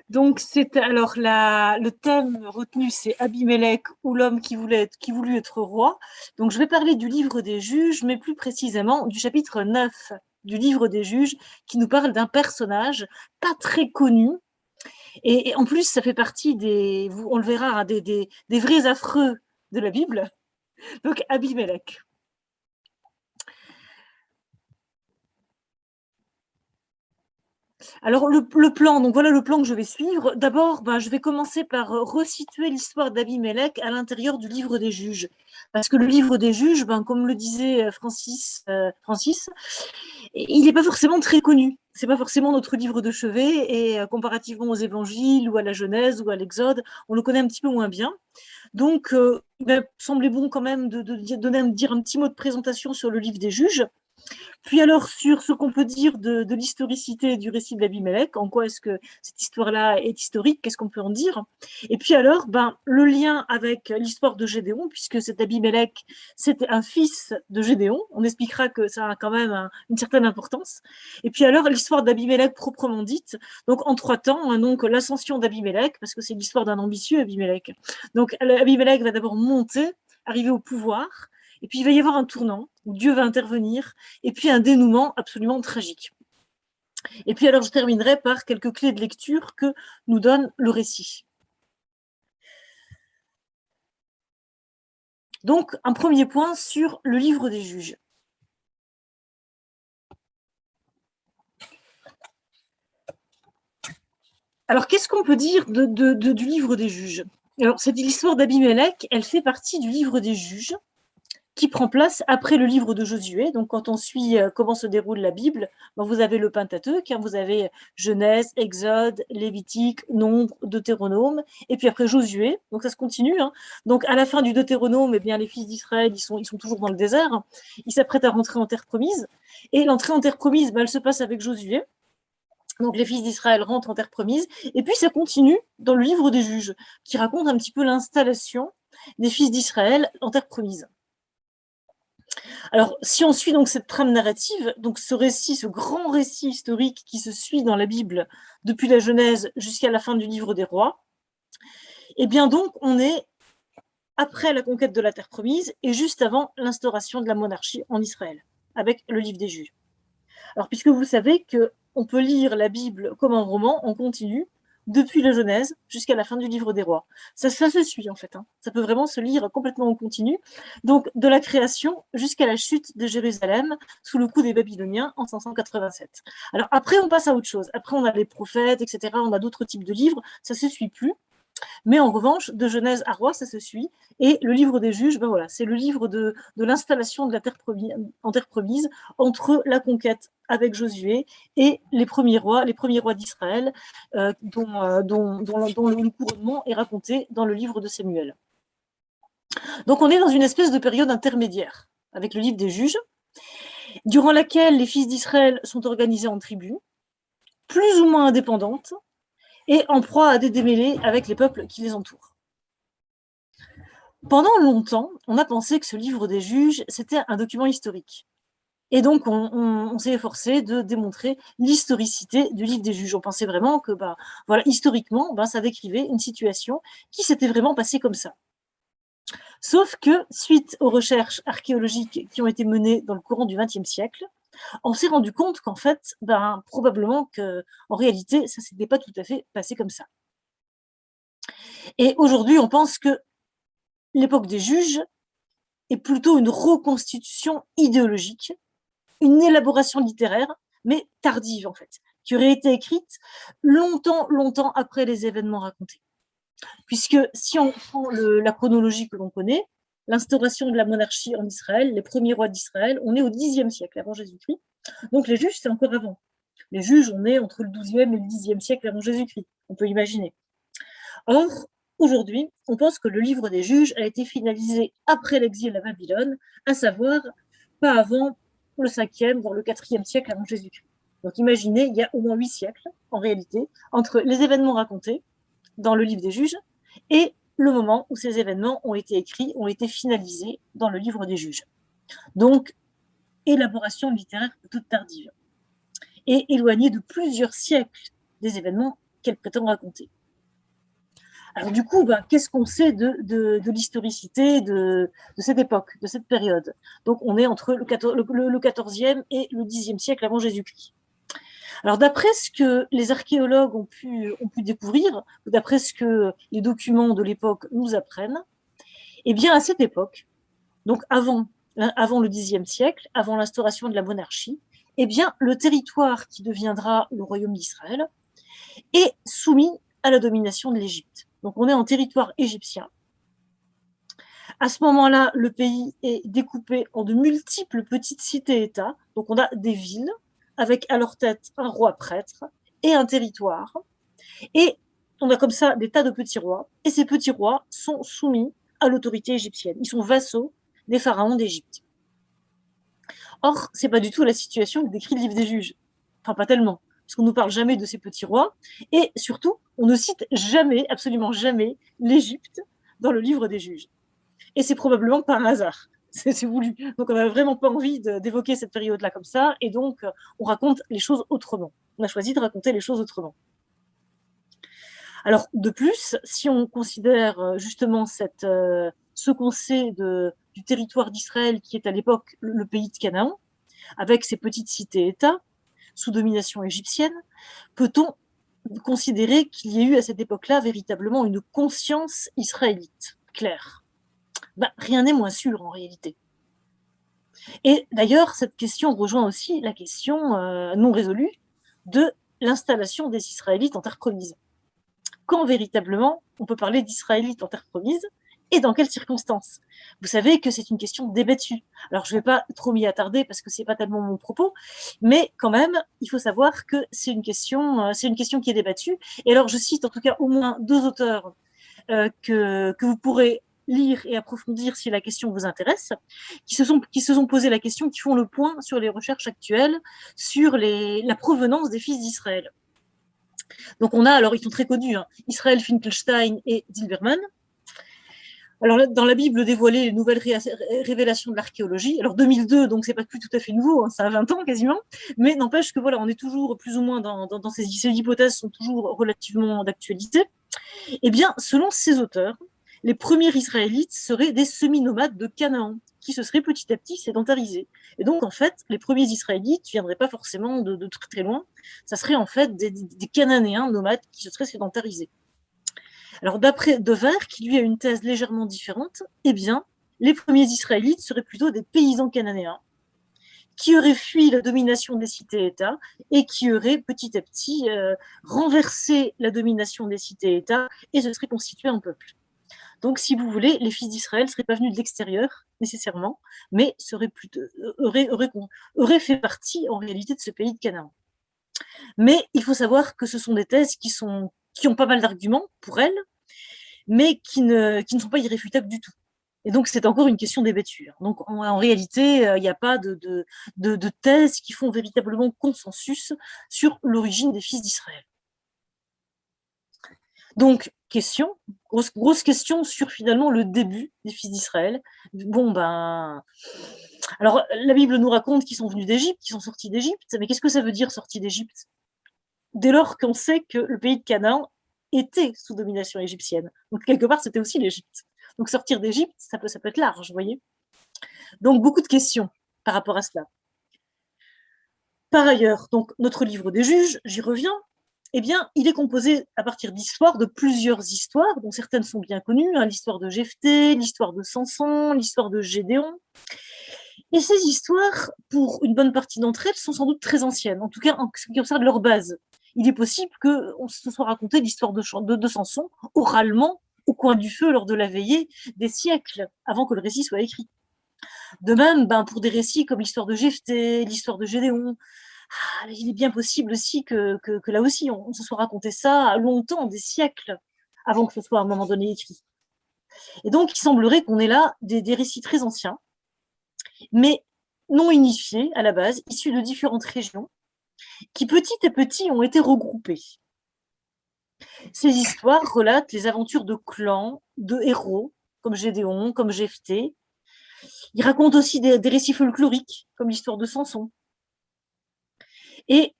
Donc, le thème retenu, c'est Abimélec ou l'homme qui voulut être roi. Donc, je vais parler du livre des Juges, mais plus précisément du chapitre 9 du livre des Juges, qui nous parle d'un personnage pas très connu. Et en plus, ça fait partie on le verra, hein, des vrais affreux de la Bible. Donc, Abimélec. Alors, le plan, donc voilà le plan que je vais suivre. D'abord, je vais commencer par resituer l'histoire d'Abimélec à l'intérieur du livre des Juges. Parce que le livre des Juges, comme le disait Francis, il n'est pas forcément très connu. C'est pas forcément notre livre de chevet, et comparativement aux évangiles ou à la Genèse ou à l'Exode, on le connaît un petit peu moins bien. Donc, il m'a semblé bon quand même de dire un petit mot de présentation sur le livre des Juges. Puis alors, sur ce qu'on peut dire de l'historicité du récit d'Abimélec, en quoi est-ce que cette histoire-là est historique, qu'est-ce qu'on peut en dire? Et puis alors, le lien avec l'histoire de Gédéon, puisque cet Abimélec, c'était un fils de Gédéon. On expliquera que ça a quand même une certaine importance. Et puis alors, l'histoire d'Abimélec proprement dite, donc en 3 temps, hein, donc l'ascension d'Abimélec, parce que c'est l'histoire d'un ambitieux Abimélec. Donc Abimélec va d'abord monter, arriver au pouvoir, et puis il va y avoir un tournant où Dieu va intervenir, et puis un dénouement absolument tragique. Et puis alors je terminerai par quelques clés de lecture que nous donne le récit. Donc un premier point sur le livre des Juges. Alors qu'est-ce qu'on peut dire du livre des Juges? Alors cette histoire d'Abimélec, elle fait partie du livre des Juges, qui prend place après le livre de Josué. Donc, quand on suit comment se déroule la Bible, vous avez le Pentateuque, hein, vous avez Genèse, Exode, Lévitique, Nombre, Deutéronome, et puis après Josué. Donc, ça se continue. Hein. Donc, à la fin du Deutéronome, eh bien, les fils d'Israël, ils sont toujours dans le désert. Ils s'apprêtent à rentrer en terre promise. Et l'entrée en terre promise, elle se passe avec Josué. Donc, les fils d'Israël rentrent en terre promise. Et puis, ça continue dans le livre des Juges, qui raconte un petit peu l'installation des fils d'Israël en terre promise. Alors, si on suit donc cette trame narrative, donc ce récit, ce grand récit historique qui se suit dans la Bible depuis la Genèse jusqu'à la fin du livre des Rois, eh bien donc on est après la conquête de la terre promise et juste avant l'instauration de la monarchie en Israël, avec le livre des Juges. Alors, puisque vous savez qu'on peut lire la Bible comme un roman en continu, depuis la Genèse jusqu'à la fin du livre des Rois. Ça se suit, en fait. Hein. Ça peut vraiment se lire complètement en continu. Donc, de la création jusqu'à la chute de Jérusalem sous le coup des Babyloniens en 587. Alors, après, on passe à autre chose. Après, on a les prophètes, etc. On a d'autres types de livres. Ça ne se suit plus. Mais en revanche, de Genèse à Roi, ça se suit. Et le livre des Juges, voilà, c'est le livre de l'installation de la terre promise, en terre promise entre la conquête avec Josué et les premiers rois d'Israël, dont le couronnement est raconté dans le livre de Samuel. Donc on est dans une espèce de période intermédiaire avec le livre des Juges, durant laquelle les fils d'Israël sont organisés en tribus, plus ou moins indépendantes, et en proie à des démêlés avec les peuples qui les entourent. Pendant longtemps, on a pensé que ce livre des Juges, c'était un document historique. Et donc, on s'est efforcé de démontrer l'historicité du livre des Juges. On pensait vraiment que, voilà, historiquement, ça décrivait une situation qui s'était vraiment passée comme ça. Sauf que, suite aux recherches archéologiques qui ont été menées dans le courant du XXe siècle, on s'est rendu compte qu'en fait, probablement qu'en réalité, ça ne s'était pas tout à fait passé comme ça. Et aujourd'hui, on pense que l'époque des Juges est plutôt une reconstitution idéologique, une élaboration littéraire, mais tardive en fait, qui aurait été écrite longtemps après les événements racontés. Puisque si on prend la chronologie que l'on connaît, l'instauration de la monarchie en Israël, les premiers rois d'Israël, on est au Xe siècle avant Jésus-Christ. Donc les Juges, c'est encore avant. Les Juges, on est entre le XIIe et le Xe siècle avant Jésus-Christ, on peut imaginer. Or, aujourd'hui, on pense que le livre des Juges a été finalisé après l'exil à Babylone, à savoir pas avant le 5e, voire le 4e siècle avant Jésus-Christ. Donc imaginez, il y a au moins 8 siècles, en réalité, entre les événements racontés dans le livre des Juges et le moment où ces événements ont été écrits, ont été finalisés dans le livre des Juges. Donc, élaboration littéraire toute tardive. Et éloignée de plusieurs siècles des événements qu'elle prétend raconter. Alors du coup, qu'est-ce qu'on sait de l'historicité de cette époque, de cette période? Donc on est entre le 14e et le 10e siècle avant Jésus-Christ. Alors d'après ce que les archéologues ont pu découvrir, ou d'après ce que les documents de l'époque nous apprennent, eh bien à cette époque, donc avant le Xe siècle, avant l'instauration de la monarchie, eh bien le territoire qui deviendra le royaume d'Israël est soumis à la domination de l'Égypte. Donc on est en territoire égyptien. À ce moment-là, le pays est découpé en de multiples petites cités-États. Donc on a des villes avec à leur tête un roi prêtre et un territoire. Et on a comme ça des tas de petits rois. Et ces petits rois sont soumis à l'autorité égyptienne. Ils sont vassaux des pharaons d'Égypte. Or, ce n'est pas du tout la situation que décrit le livre des Juges. Enfin, pas tellement. Parce qu'on ne nous parle jamais de ces petits rois. Et surtout, on ne cite jamais, absolument jamais, l'Égypte dans le livre des Juges. Et c'est probablement pas un hasard. C'est voulu. Donc, on n'a vraiment pas envie d'évoquer cette période-là comme ça. Et donc, on raconte les choses autrement. On a choisi de raconter les choses autrement. Alors, de plus, si on considère justement ce qu'on sait du territoire d'Israël qui est à l'époque le pays de Canaan, avec ses petites cités-États sous domination égyptienne, peut-on considérer qu'il y a eu à cette époque-là véritablement une conscience israélite claire? Rien n'est moins sûr en réalité. Et d'ailleurs, cette question rejoint aussi la question non résolue de l'installation des Israélites en terre promise. Quand véritablement on peut parler d'Israélites en terre promise et dans quelles circonstances? Vous savez que c'est une question débattue. Alors, je ne vais pas trop m'y attarder parce que ce n'est pas tellement mon propos, mais quand même, il faut savoir que c'est une question qui est débattue. Et alors, je cite en tout cas au moins 2 auteurs que vous pourrez lire et approfondir si la question vous intéresse, qui se sont posé la question, qui font le point sur les recherches actuelles sur la provenance des fils d'Israël. Donc on a, alors ils sont très connus, Israël Finkelstein et Zilberman. Alors dans la Bible dévoilée, les nouvelles révélations de l'archéologie. Alors 2002, donc c'est pas plus tout à fait nouveau, ça a 20 ans quasiment, mais n'empêche que voilà, on est toujours plus ou moins dans ces hypothèses sont toujours relativement d'actualité. Eh bien, selon ces auteurs, les premiers Israélites seraient des semi-nomades de Canaan, qui se seraient petit à petit sédentarisés. Et donc, en fait, les premiers Israélites ne viendraient pas forcément de très très loin, ça serait en fait des Cananéens nomades qui se seraient sédentarisés. Alors, d'après Dever, qui lui a une thèse légèrement différente, eh bien, les premiers Israélites seraient plutôt des paysans cananéens qui auraient fui la domination des cités-États et qui auraient petit à petit renversé la domination des cités-États et se seraient constitués un peuple. Donc, si vous voulez, les fils d'Israël ne seraient pas venus de l'extérieur, nécessairement, mais auraient fait partie, en réalité, de ce pays de Canaan. Mais il faut savoir que ce sont des thèses qui ont pas mal d'arguments pour elles, mais qui ne sont pas irréfutables du tout. Et donc, c'est encore une question débattue. Donc, en réalité, il n'y a pas de thèses qui font véritablement consensus sur l'origine des fils d'Israël. Donc, grosse question sur finalement le début des fils d'Israël. Alors la Bible nous raconte qu'ils sont venus d'Égypte, qu'ils sont sortis d'Égypte, mais qu'est-ce que ça veut dire sortis d'Égypte? Dès lors qu'on sait que le pays de Canaan était sous domination égyptienne. Donc quelque part, c'était aussi l'Égypte. Donc sortir d'Égypte, ça peut être large, vous voyez. Donc beaucoup de questions par rapport à cela. Par ailleurs, donc notre livre des Juges, j'y reviens, eh bien, il est composé à partir d'histoires, de plusieurs histoires, dont certaines sont bien connues, l'histoire de Jephthé, l'histoire de Samson, l'histoire de Gédéon. Et ces histoires, pour une bonne partie d'entre elles, sont sans doute très anciennes, en tout cas en ce qui concerne leur base. Il est possible qu'on se soit raconté l'histoire de Samson oralement au coin du feu lors de la veillée des siècles, avant que le récit soit écrit. De même, pour des récits comme l'histoire de Jephthé, l'histoire de Gédéon, il est bien possible aussi que là aussi, on se soit raconté ça longtemps, des siècles, avant que ce soit à un moment donné écrit. Et donc, il semblerait qu'on ait là des récits très anciens, mais non unifiés à la base, issus de différentes régions, qui petit à petit ont été regroupées. Ces histoires relatent les aventures de clans, de héros, comme Gédéon, comme Jephthé. Ils racontent aussi des récits folkloriques, comme l'histoire de Samson. Et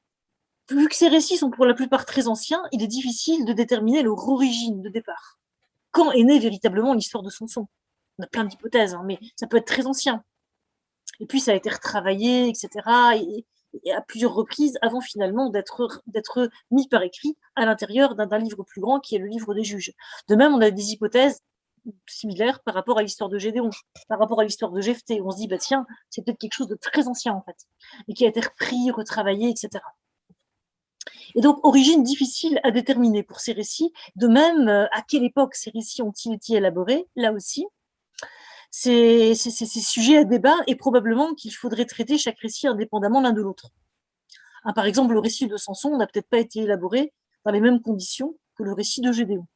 Vu que ces récits sont pour la plupart très anciens, il est difficile de déterminer leur origine de départ. Quand est née véritablement l'histoire de Samson? On a plein d'hypothèses, hein, mais ça peut être très ancien. Et puis ça a été retravaillé, etc. Et à plusieurs reprises avant finalement d'être mis par écrit à l'intérieur d'un livre plus grand qui est le livre des juges. De même, on a des hypothèses similaires par rapport à l'histoire de Gédéon, par rapport à l'histoire de Jephthé. On se dit, bah tiens, c'est peut-être quelque chose de très ancien en fait, et qui a été repris, retravaillé, etc. Et donc, origine difficile à déterminer pour ces récits. De même, à quelle époque ces récits ont-ils été élaborés? Là aussi, c'est sujet à débat et probablement qu'il faudrait traiter chaque récit indépendamment l'un de l'autre. Hein, par exemple, le récit de Samson n'a peut-être pas été élaboré dans les mêmes conditions que le récit de Gédéon.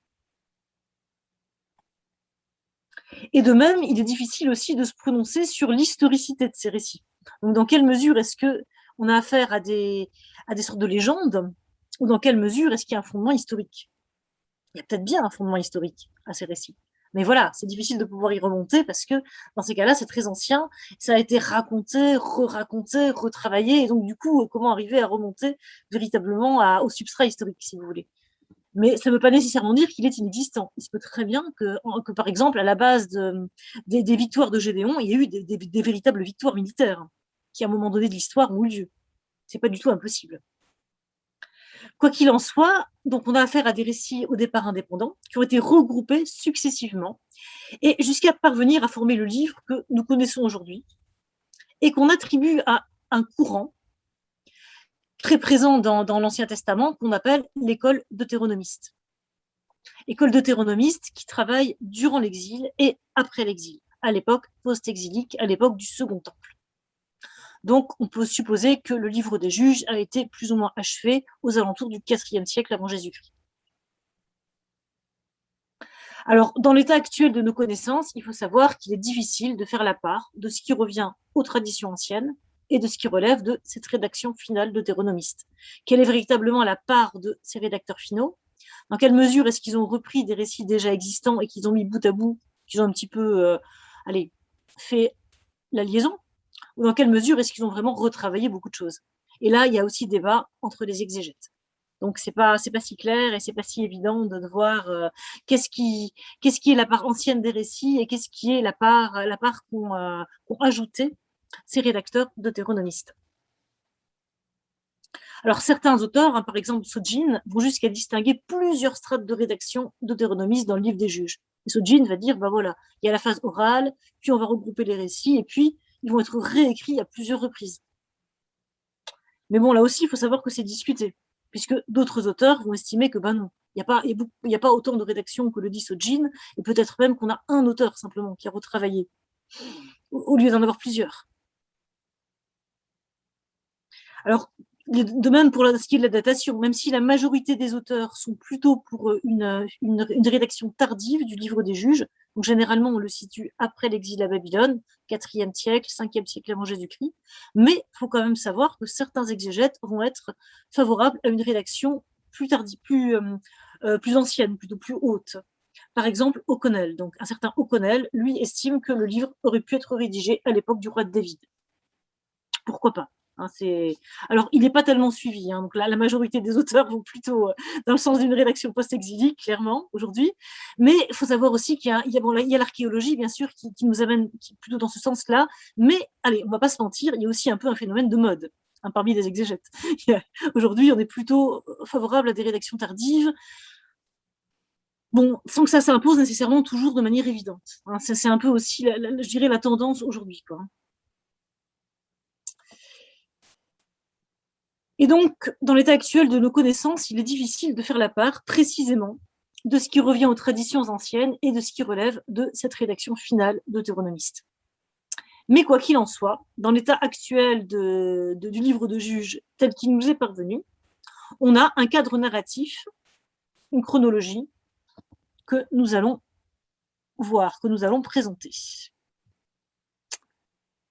Et de même, il est difficile aussi de se prononcer sur l'historicité de ces récits. Donc, dans quelle mesure est-ce qu'on a affaire à des sortes de légendes, ou dans quelle mesure est-ce qu'il y a un fondement historique? Il y a peut-être bien un fondement historique à ces récits. Mais voilà, c'est difficile de pouvoir y remonter parce que dans ces cas-là, c'est très ancien, ça a été raconté, re-raconté, retravaillé, et donc du coup, comment arriver à remonter véritablement au substrat historique, si vous voulez. Mais ça ne veut pas nécessairement dire qu'il est inexistant. Il se peut très bien que par exemple, à la base des victoires de Gédéon, il y a eu des véritables victoires militaires qui, à un moment donné de l'histoire, ont eu lieu. C'est pas du tout impossible. Quoi qu'il en soit, donc on a affaire à des récits au départ indépendants qui ont été regroupés successivement et jusqu'à parvenir à former le livre que nous connaissons aujourd'hui et qu'on attribue à un courant très présent dans l'Ancien Testament qu'on appelle l'école deutéronomiste. École deutéronomiste qui travaille durant l'exil et après l'exil, à l'époque post-exilique, à l'époque du Second Temple. Donc, on peut supposer que le livre des Juges a été plus ou moins achevé aux alentours du IVe siècle avant Jésus-Christ. Alors, dans l'état actuel de nos connaissances, il faut savoir qu'il est difficile de faire la part de ce qui revient aux traditions anciennes et de ce qui relève de cette rédaction finale deutéronomiste. Quelle est véritablement la part de ces rédacteurs finaux? Dans quelle mesure est-ce qu'ils ont repris des récits déjà existants et qu'ils ont mis bout à bout, qu'ils ont un petit peu fait la liaison? Ou dans quelle mesure est-ce qu'ils ont vraiment retravaillé beaucoup de choses? Et là, il y a aussi débat entre les exégètes. Donc, c'est pas si clair et c'est pas si évident de voir qu'est-ce qui est la part ancienne des récits et qu'est-ce qui est la part qu'ont ajouté ces rédacteurs deutéronomistes. Alors, certains auteurs, par exemple Sojin, vont jusqu'à distinguer plusieurs strates de rédaction deutéronomistes dans le livre des juges. Et Sojin va dire, voilà, il y a la phase orale, puis on va regrouper les récits, et puis ils vont être réécrits à plusieurs reprises. Mais bon, là aussi, il faut savoir que c'est discuté, puisque d'autres auteurs vont estimer que non, il n'y a pas autant de rédactions que le dit Sojin, et peut-être même qu'on a un auteur simplement qui a retravaillé, au lieu d'en avoir plusieurs. Alors, de même pour ce qui est de la datation, même si la majorité des auteurs sont plutôt pour une rédaction tardive du livre des juges, donc généralement on le situe après l'exil à Babylone, 4e siècle, 5e siècle avant Jésus-Christ, mais il faut quand même savoir que certains exégètes vont être favorables à une rédaction plus tardive, plus ancienne, plutôt plus haute. Par exemple, O'Connell. Donc un certain O'Connell, lui, estime que le livre aurait pu être rédigé à l'époque du roi de David. Pourquoi pas? Alors, il n'est pas tellement suivi. Donc, la majorité des auteurs vont plutôt dans le sens d'une rédaction post-exilique, clairement, aujourd'hui. Mais il faut savoir aussi qu'il y a l'archéologie, bien sûr, qui nous amène plutôt dans ce sens-là. Mais, allez, on ne va pas se mentir, il y a aussi un peu un phénomène de mode parmi les exégètes. Aujourd'hui, on est plutôt favorable à des rédactions tardives. Bon, sans que ça s'impose nécessairement toujours de manière évidente. C'est un peu aussi, je dirais, la tendance aujourd'hui, quoi. Et donc, dans l'état actuel de nos connaissances, il est difficile de faire la part précisément de ce qui revient aux traditions anciennes et de ce qui relève de cette rédaction finale deutéronomiste. Mais quoi qu'il en soit, dans l'état actuel du livre de Juges tel qu'il nous est parvenu, on a un cadre narratif, une chronologie que nous allons voir, que nous allons présenter.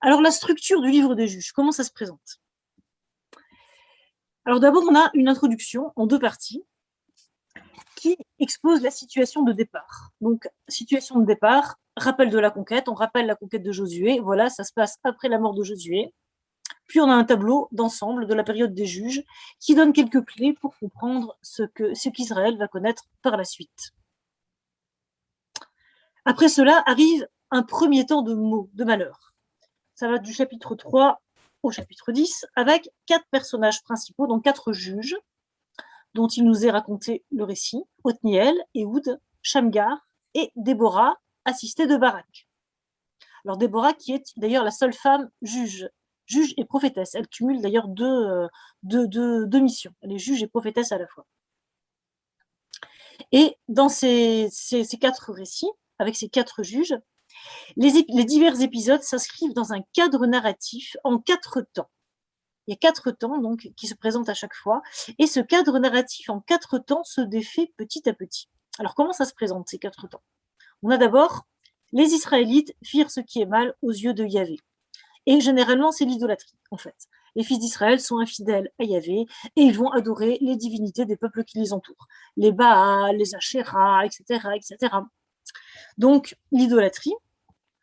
Alors, la structure du livre des Juges, comment ça se présente? Alors d'abord, on a une introduction en 2 parties qui expose la situation de départ. Donc, situation de départ, rappel de la conquête, on rappelle la conquête de Josué, voilà, ça se passe après la mort de Josué. Puis on a un tableau d'ensemble de la période des juges qui donne quelques clés pour comprendre ce qu'Israël va connaître par la suite. Après cela arrive un premier temps de maux, de malheur. Ça va du chapitre 3 au chapitre 10, avec 4 personnages principaux, donc 4 juges, dont il nous est raconté le récit, Othniel, Ehud, Shamgar et Déborah, assistée de Barak. Alors Déborah, qui est d'ailleurs la seule femme juge et prophétesse. Elle cumule d'ailleurs deux missions. Elle est juge et prophétesse à la fois. Et dans ces 4 récits, avec ces 4 juges, les divers épisodes s'inscrivent dans un cadre narratif en 4 temps. Il y a 4 temps donc, qui se présentent à chaque fois, et ce cadre narratif en 4 temps se défait petit à petit. Alors comment ça se présente, ces 4 temps? On a d'abord, les Israélites firent ce qui est mal aux yeux de Yahvé. Et généralement, c'est l'idolâtrie, en fait. Les fils d'Israël sont infidèles à Yahvé et ils vont adorer les divinités des peuples qui les entourent. Les Baals, les Ashéras, etc., etc. Donc, l'idolâtrie.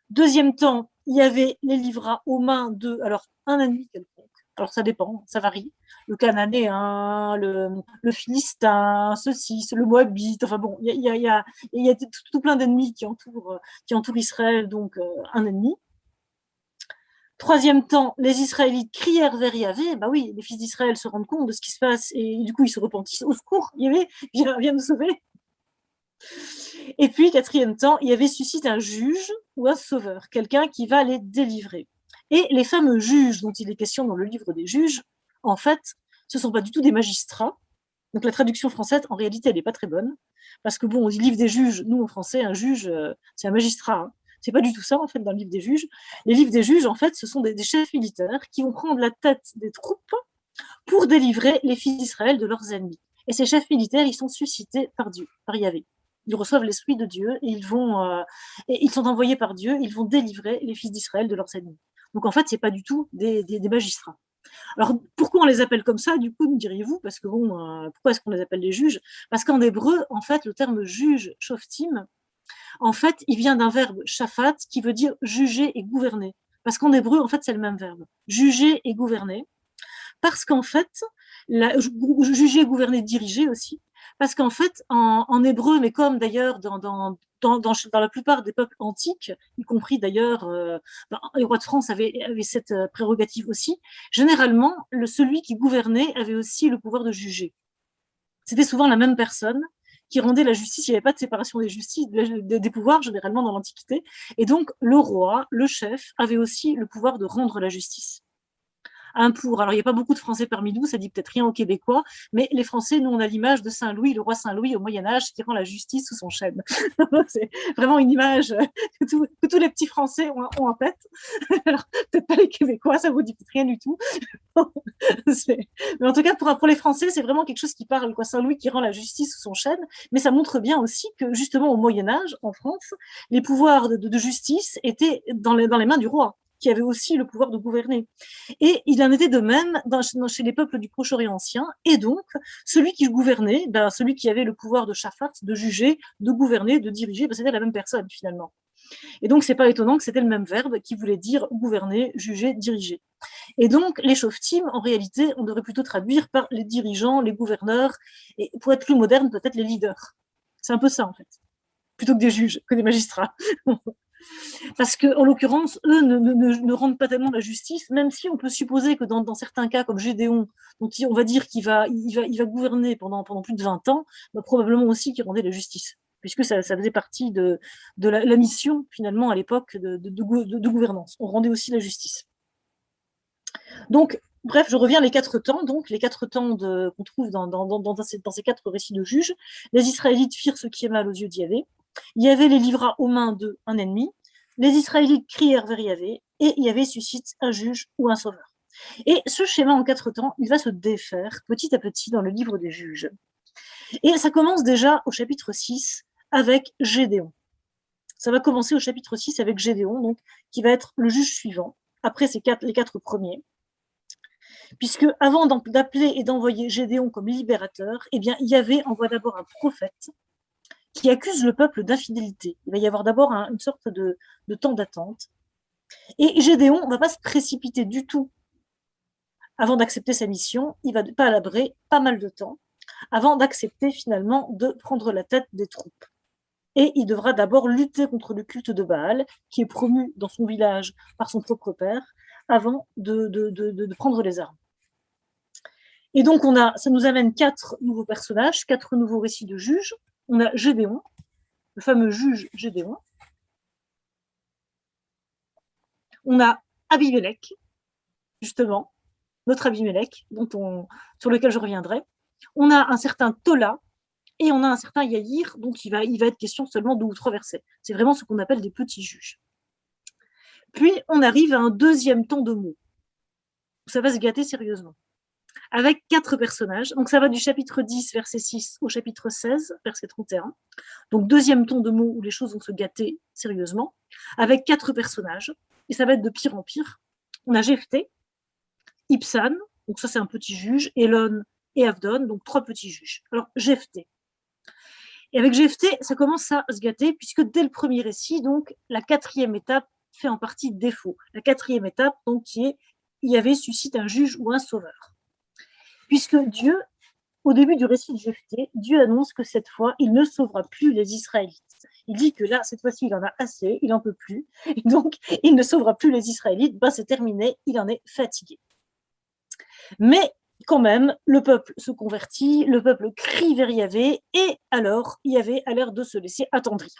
Deuxième temps, Yahvé les livra aux mains de, alors, un ennemi quelconque. Alors, ça dépend, ça varie. Le Cananéen, le Philistin, ceci, le Moabite, enfin bon, il y a tout plein d'ennemis qui entourent Israël, donc un ennemi. Troisième temps, les Israélites crièrent vers Yahvé. Bah oui, les fils d'Israël se rendent compte de ce qui se passe et du coup ils se repentissent. Au secours, Yahvé, viens nous sauver. Et puis, quatrième temps, Yahvé suscite un juge ou un sauveur, quelqu'un qui va les délivrer. Et les fameux juges dont il est question dans le livre des juges, en fait, ce ne sont pas du tout des magistrats. Donc la traduction française, en réalité, elle n'est pas très bonne. Parce que bon, on dit livre des juges, nous en français, un juge, c'est un magistrat. Hein. C'est pas du tout ça, en fait, dans le livre des juges. Les livres des juges, en fait, ce sont des chefs militaires qui vont prendre la tête des troupes pour délivrer les fils d'Israël de leurs ennemis. Et ces chefs militaires, ils sont suscités par Dieu, par Yahvé. Ils reçoivent l'esprit de Dieu et ils sont envoyés par Dieu, ils vont délivrer les fils d'Israël de leurs ennemis. Donc en fait, c'est pas du tout des magistrats. Alors, pourquoi on les appelle comme ça, du coup, me diriez-vous? Parce que bon, pourquoi est-ce qu'on les appelle les juges? Parce qu'en hébreu, en fait, le terme juge, shoftim, en fait, il vient d'un verbe shafat qui veut dire juger et gouverner. Parce qu'en hébreu, en fait, c'est le même verbe. Juger et gouverner. Parce qu'en fait, juger, gouverner, diriger aussi. Parce qu'en fait, en hébreu, mais comme d'ailleurs dans la plupart des peuples antiques, y compris d'ailleurs, les rois de France avaient cette prérogative aussi, généralement, celui qui gouvernait avait aussi le pouvoir de juger. C'était souvent la même personne qui rendait la justice. Il n'y avait pas de séparation des pouvoirs, généralement dans l'Antiquité. Et donc, le roi, le chef, avait aussi le pouvoir de rendre la justice. Alors, il n'y a pas beaucoup de Français parmi nous, ça dit peut-être rien aux Québécois, mais les Français, nous, on a l'image de Saint-Louis, le roi Saint-Louis au Moyen-Âge, qui rend la justice sous son chêne. C'est vraiment une image que tous les petits Français ont en tête. Alors, peut-être pas les Québécois, ça vous dit peut-être rien du tout. Mais en tout cas, pour les Français, c'est vraiment quelque chose qui parle, quoi. Saint-Louis qui rend la justice sous son chêne, mais ça montre bien aussi que, justement, au Moyen-Âge, en France, les pouvoirs de justice étaient dans les mains du roi, qui avait aussi le pouvoir de gouverner. Et il en était de même chez les peuples du Proche-Orient ancien. Et donc, celui qui gouvernait, celui qui avait le pouvoir de shafat, de juger, de gouverner, de diriger, c'était la même personne finalement. Et donc, c'est pas étonnant que c'était le même verbe qui voulait dire gouverner, juger, diriger. Et donc, les shoftim, en réalité, on devrait plutôt traduire par les dirigeants, les gouverneurs, et pour être plus moderne, peut-être les leaders. C'est un peu ça, en fait. Plutôt que des juges, que des magistrats. Parce qu'en l'occurrence, eux ne rendent pas tellement la justice, même si on peut supposer que dans certains cas, comme Gédéon, dont on va dire qu'il va gouverner pendant plus de 20 ans, probablement aussi qu'il rendait la justice, puisque ça faisait partie de la mission, finalement, à l'époque de gouvernance. On rendait aussi la justice. Donc, bref, je reviens les 4 temps, donc les 4 temps qu'on trouve dans ces 4 récits de juges. Les Israélites firent ce qui est mal aux yeux d'Yahvé. Yahvé les livra aux mains d'un ennemi. Les Israélites crièrent vers Yahvé et Yahvé suscite un juge ou un sauveur. Et ce schéma en 4 temps, il va se défaire petit à petit dans le livre des juges. Et ça commence déjà au chapitre 6 avec Gédéon. Ça va commencer au chapitre 6 avec Gédéon, donc, qui va être le juge suivant, après les 4 premiers. Puisque avant d'appeler et d'envoyer Gédéon comme libérateur, eh bien, Yahvé envoie d'abord un prophète qui accuse le peuple d'infidélité. Il va y avoir d'abord une sorte de temps d'attente. Et Gédéon ne va pas se précipiter du tout avant d'accepter sa mission, il va pas labrer pas mal de temps avant d'accepter finalement de prendre la tête des troupes. Et il devra d'abord lutter contre le culte de Baal, qui est promu dans son village par son propre père, avant de prendre les armes. Et donc, ça nous amène 4 nouveaux personnages, 4 nouveaux récits de juges. On a Gédéon, le fameux juge Gédéon. On a Abimelech, justement, notre Abimelech, sur lequel je reviendrai. On a un certain Tola, et on a un certain Yaïr, dont il va être question seulement 2 ou 3 versets. C'est vraiment ce qu'on appelle des petits juges. Puis, on arrive à un deuxième temps de mots, où ça va se gâter sérieusement, avec 4 personnages. Donc, ça va du chapitre 10, verset 6, au chapitre 16, verset 31. Donc, deuxième ton de mots où les choses vont se gâter sérieusement, avec 4 personnages. Et ça va être de pire en pire. On a Jephthé, Ibsan, donc ça c'est un petit juge, Elon et Avdon, donc 3 petits juges. Alors, Jephthé. Et avec Jephthé, ça commence à se gâter, puisque dès le premier récit, donc, la 4e étape fait en partie défaut. La 4e étape, donc, qui est Yahvé suscite un juge ou un sauveur. Puisque Dieu, au début du récit de Jephthé, Dieu annonce que cette fois, il ne sauvera plus les Israélites. Il dit que là, cette fois-ci, il en a assez, il n'en peut plus, et donc il ne sauvera plus les Israélites, c'est terminé, il en est fatigué. Mais quand même, le peuple se convertit, le peuple crie vers Yahvé, et alors Yahvé a l'air de se laisser attendrir.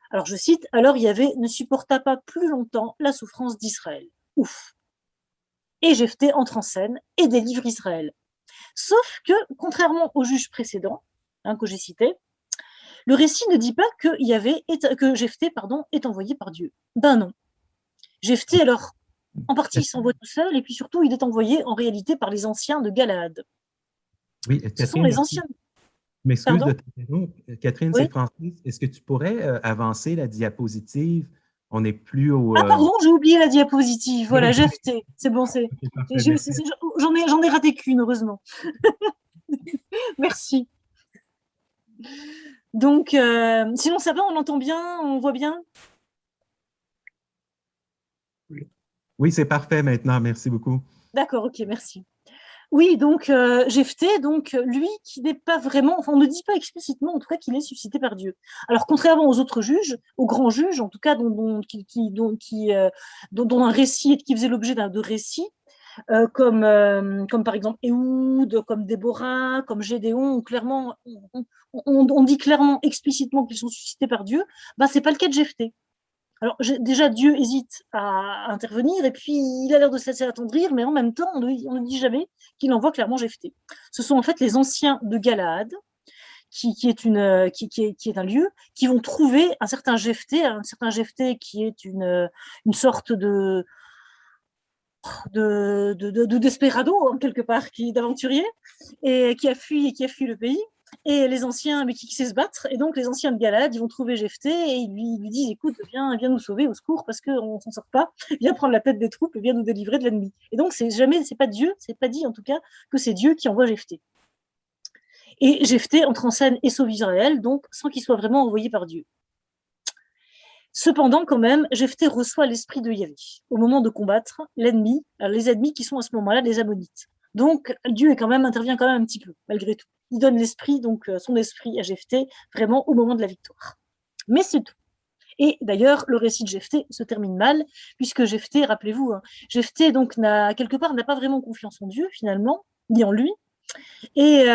Alors je cite, « Alors Yahvé ne supporta pas plus longtemps la souffrance d'Israël. » Ouf. Et Jephthé entre en scène et délivre Israël. Sauf que, contrairement au juge précédent, que j'ai cité, le récit ne dit pas que Jephthé est envoyé par Dieu. Ben non. Jephthé, alors, en partie, il s'envoie tout seul, et puis surtout, il est envoyé en réalité par les anciens de Galaad. Oui, Ce sont Catherine, les anciens. je m'excuse de t'interrompre. Catherine, Oui. c'est Francis. Est-ce que tu pourrais avancer la diapositive? On n'est plus au. Ah, pardon, j'ai oublié la diapositive. Voilà, Jephthé. C'est bon, j'en ai raté qu'une, heureusement. Merci. Donc, sinon, ça va, on l'entend bien, on voit bien? Oui, c'est parfait maintenant. Merci beaucoup. D'accord, ok, merci. Oui, donc Jephthé, donc lui qui n'est pas vraiment, enfin on ne dit pas explicitement en tout cas qu'il est suscité par Dieu. Alors contrairement aux autres juges, aux grands juges en tout cas dont un récit qui faisait l'objet de récits, comme par exemple Éhoud, comme Déborah, comme Gédéon, clairement on dit clairement explicitement qu'ils sont suscités par Dieu. C'est pas le cas de Jephthé. Alors, déjà, Dieu hésite à intervenir, et puis il a l'air de se laisser attendrir, mais en même temps, on ne dit jamais qu'il envoie clairement Jephthé. Ce sont en fait les anciens de Galaad, qui est un lieu, qui vont trouver un certain Jephthé qui est une sorte de desperado, en quelque part, d'aventurier, et qui a fui le pays. Et les anciens, mais qui sait se battre, et donc les anciens de Galad, ils vont trouver Jephthé et ils lui disent, écoute, viens nous sauver, au secours, parce qu'on s'en sort pas, viens prendre la tête des troupes et viens nous délivrer de l'ennemi. Et donc c'est pas Dieu, c'est pas dit en tout cas que c'est Dieu qui envoie Jephthé. Et Jephthé entre en scène et sauve Israël, donc sans qu'il soit vraiment envoyé par Dieu. Cependant, quand même, Jephthé reçoit l'esprit de Yahvé au moment de combattre l'ennemi, les ennemis qui sont à ce moment-là les Ammonites. Donc Dieu intervient quand même un petit peu, malgré tout. Il donne l'esprit, donc son esprit à Jephthé, vraiment au moment de la victoire. Mais c'est tout. Et d'ailleurs, le récit de Jephthé se termine mal, puisque Jephthé, rappelez-vous, Jephthé donc n'a pas vraiment confiance en Dieu finalement, ni en lui. Et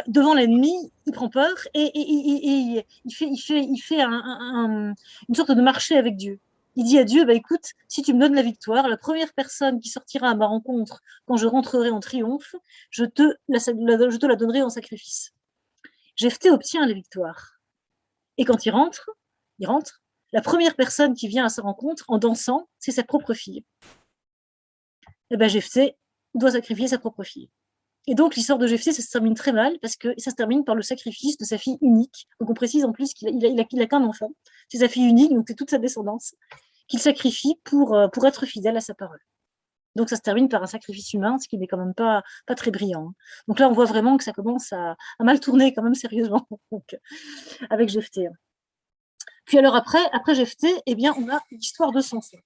devant l'ennemi, il prend peur et il fait une sorte de marché avec Dieu. Il dit à Dieu, écoute, si tu me donnes la victoire, la première personne qui sortira à ma rencontre quand je rentrerai en triomphe, je te la donnerai en sacrifice. Jephthé obtient la victoire. Et quand il rentre, la première personne qui vient à sa rencontre en dansant, c'est sa propre fille. Et Jephthé doit sacrifier sa propre fille. Et donc, l'histoire de Jephthé, ça se termine très mal, parce que ça se termine par le sacrifice de sa fille unique. Donc, on précise en plus qu'il a qu'un enfant. C'est sa fille unique, donc c'est toute sa descendance, qu'il sacrifie pour être fidèle à sa parole. Donc, ça se termine par un sacrifice humain, ce qui n'est quand même pas très brillant. Donc là, on voit vraiment que ça commence à mal tourner quand même sérieusement donc, avec Jephthé. Puis alors après Jephthé, on a l'histoire de Samson.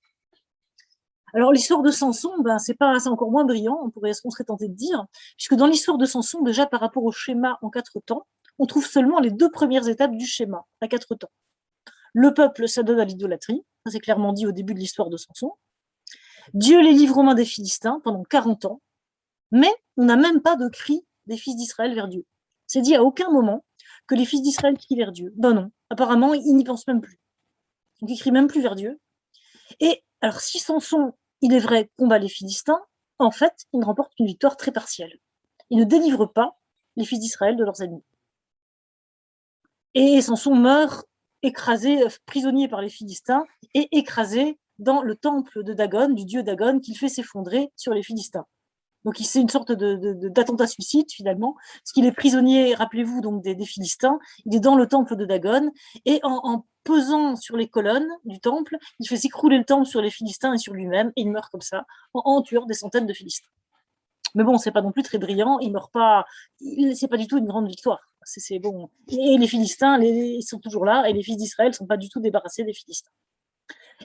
Alors, l'histoire de Samson, c'est encore moins brillant, on serait tenté de dire, puisque dans l'histoire de Samson, déjà par rapport au schéma en 4 temps, on trouve seulement les 2 premières étapes du schéma à 4 temps. Le peuple s'adonne à l'idolâtrie, ça c'est clairement dit au début de l'histoire de Samson. Dieu les livre aux mains des Philistins pendant 40 ans, mais on n'a même pas de cri des fils d'Israël vers Dieu. C'est dit à aucun moment que les fils d'Israël crient vers Dieu. Ben non, apparemment, ils n'y pensent même plus. Donc, ils crient même plus vers Dieu. Et alors, si Samson, il est vrai, combat les Philistins, en fait, il ne remporte qu'une victoire très partielle. Il ne délivre pas les fils d'Israël de leurs ennemis. Et Samson meurt écrasé, prisonnier par les Philistins, et écrasé dans le temple de Dagon, du dieu Dagon, qu'il fait s'effondrer sur les Philistins. Donc c'est une sorte d'attentat suicide finalement, parce qu'il est prisonnier, rappelez-vous, donc des Philistins, il est dans le temple de Dagon, et en pesant sur les colonnes du temple, il fait s'écrouler le temple sur les Philistins et sur lui-même, et il meurt comme ça, en tuant des centaines de Philistins. Mais bon, c'est pas non plus très brillant, il meurt pas, c'est pas du tout une grande victoire. C'est bon. Et les Philistins, ils sont toujours là, et les fils d'Israël sont pas du tout débarrassés des Philistins.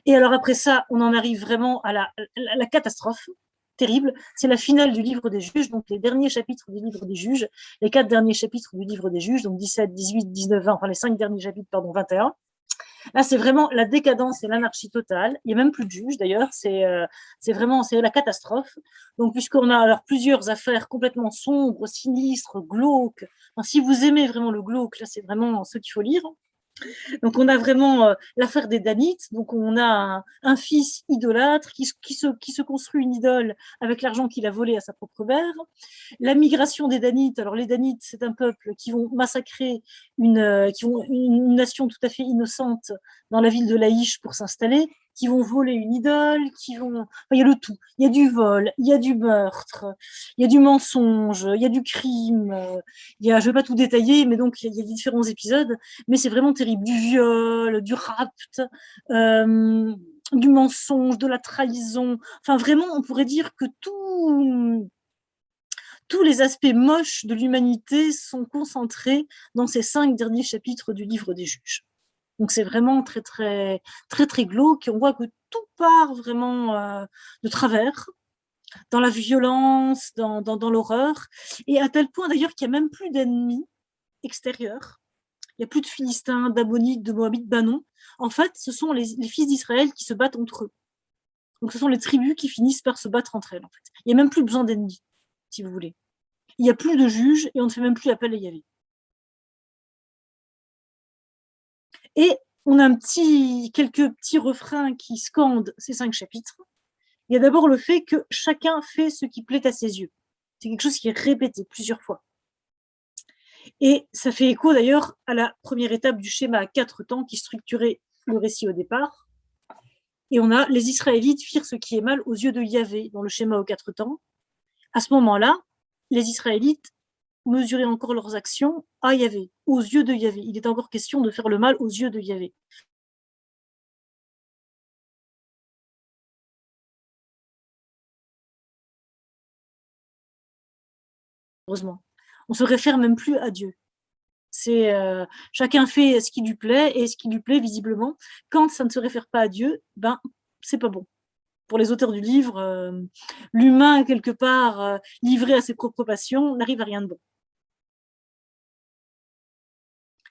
Et alors après ça, on en arrive vraiment à la catastrophe terrible. C'est la finale du livre des juges, donc les derniers chapitres du livre des juges, les 4 derniers chapitres du livre des juges, donc 17, 18, 19, 20, enfin les 5 derniers chapitres, pardon, 21. Là, c'est vraiment la décadence et l'anarchie totale. Il n'y a même plus de juges, d'ailleurs. C'est vraiment la catastrophe. Donc, puisqu'on a alors plusieurs affaires complètement sombres, sinistres, glauques. Enfin, si vous aimez vraiment le glauque, là, c'est vraiment ce qu'il faut lire. Donc, on a vraiment l'affaire des Danites. Donc, on a un fils idolâtre qui se construit une idole avec l'argent qu'il a volé à sa propre mère. La migration des Danites. Alors, les Danites, c'est un peuple qui vont massacrer une nation tout à fait innocente dans la ville de Laïch pour s'installer, qui vont voler une idole, enfin, il y a le tout. Il y a du vol, il y a du meurtre, il y a du mensonge, il y a du crime. Je ne vais pas tout détailler, mais donc il y a différents épisodes. Mais c'est vraiment terrible. Du viol, du rapt, du mensonge, de la trahison. Enfin, vraiment, on pourrait dire que tous les aspects moches de l'humanité sont concentrés dans ces 5 derniers chapitres du livre des juges. Donc c'est vraiment très, très, très, très glauque. Et on voit que tout part vraiment de travers, dans la violence, dans l'horreur. Et à tel point d'ailleurs qu'il n'y a même plus d'ennemis extérieurs. Il n'y a plus de Philistins, d'Ammonites, de Moabites, ben non. En fait, ce sont les fils d'Israël qui se battent entre eux. Donc ce sont les tribus qui finissent par se battre entre elles. En fait. Il n'y a même plus besoin d'ennemis, si vous voulez. Il n'y a plus de juges et on ne fait même plus appel à Yahvé. Et on a quelques petits refrains qui scandent ces 5 chapitres. Il y a d'abord le fait que chacun fait ce qui plaît à ses yeux. C'est quelque chose qui est répété plusieurs fois. Et ça fait écho d'ailleurs à la première étape du schéma à 4 temps qui structurait le récit au départ. Et on a les Israélites firent ce qui est mal aux yeux de Yahvé dans le schéma aux 4 temps. À ce moment-là, les Israélites mesuraient encore leurs actions à Yahvé, aux yeux de Yahvé. Il est encore question de faire le mal aux yeux de Yahvé. Heureusement. On ne se réfère même plus à Dieu. Chacun fait ce qui lui plaît, et ce qui lui plaît visiblement. Quand ça ne se réfère pas à Dieu, c'est pas bon. Pour les auteurs du livre, l'humain, quelque part, livré à ses propres passions, n'arrive à rien de bon.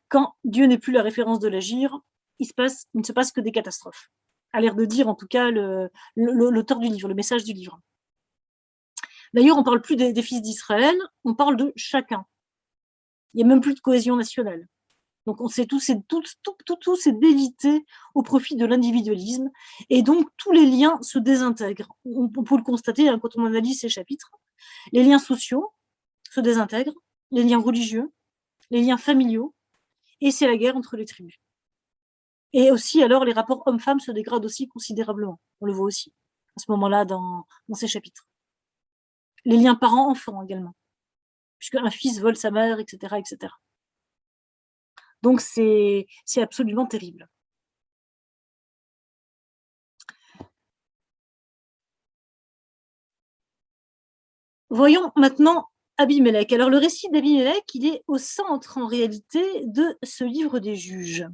Quand Dieu n'est plus la référence de l'agir, il ne se passe que des catastrophes. A l'air de dire, en tout cas, l'auteur du livre, le message du livre. D'ailleurs, on ne parle plus des fils d'Israël, on parle de chacun. Il n'y a même plus de cohésion nationale. Donc, on sait tout s'est délité au profit de l'individualisme. Et donc, tous les liens se désintègrent. On peut le constater quand on analyse ces chapitres. Les liens sociaux se désintègrent, les liens religieux, les liens familiaux, et c'est la guerre entre les tribus. Et aussi, alors, les rapports hommes-femmes se dégradent aussi considérablement. On le voit aussi, à ce moment-là, dans ces chapitres. Les liens parents-enfants également, puisqu'un fils vole sa mère, etc., etc. Donc, c'est absolument terrible. Voyons maintenant Abimelech. Alors, le récit d'Abimelech, il est au centre, en réalité, de ce livre des juges.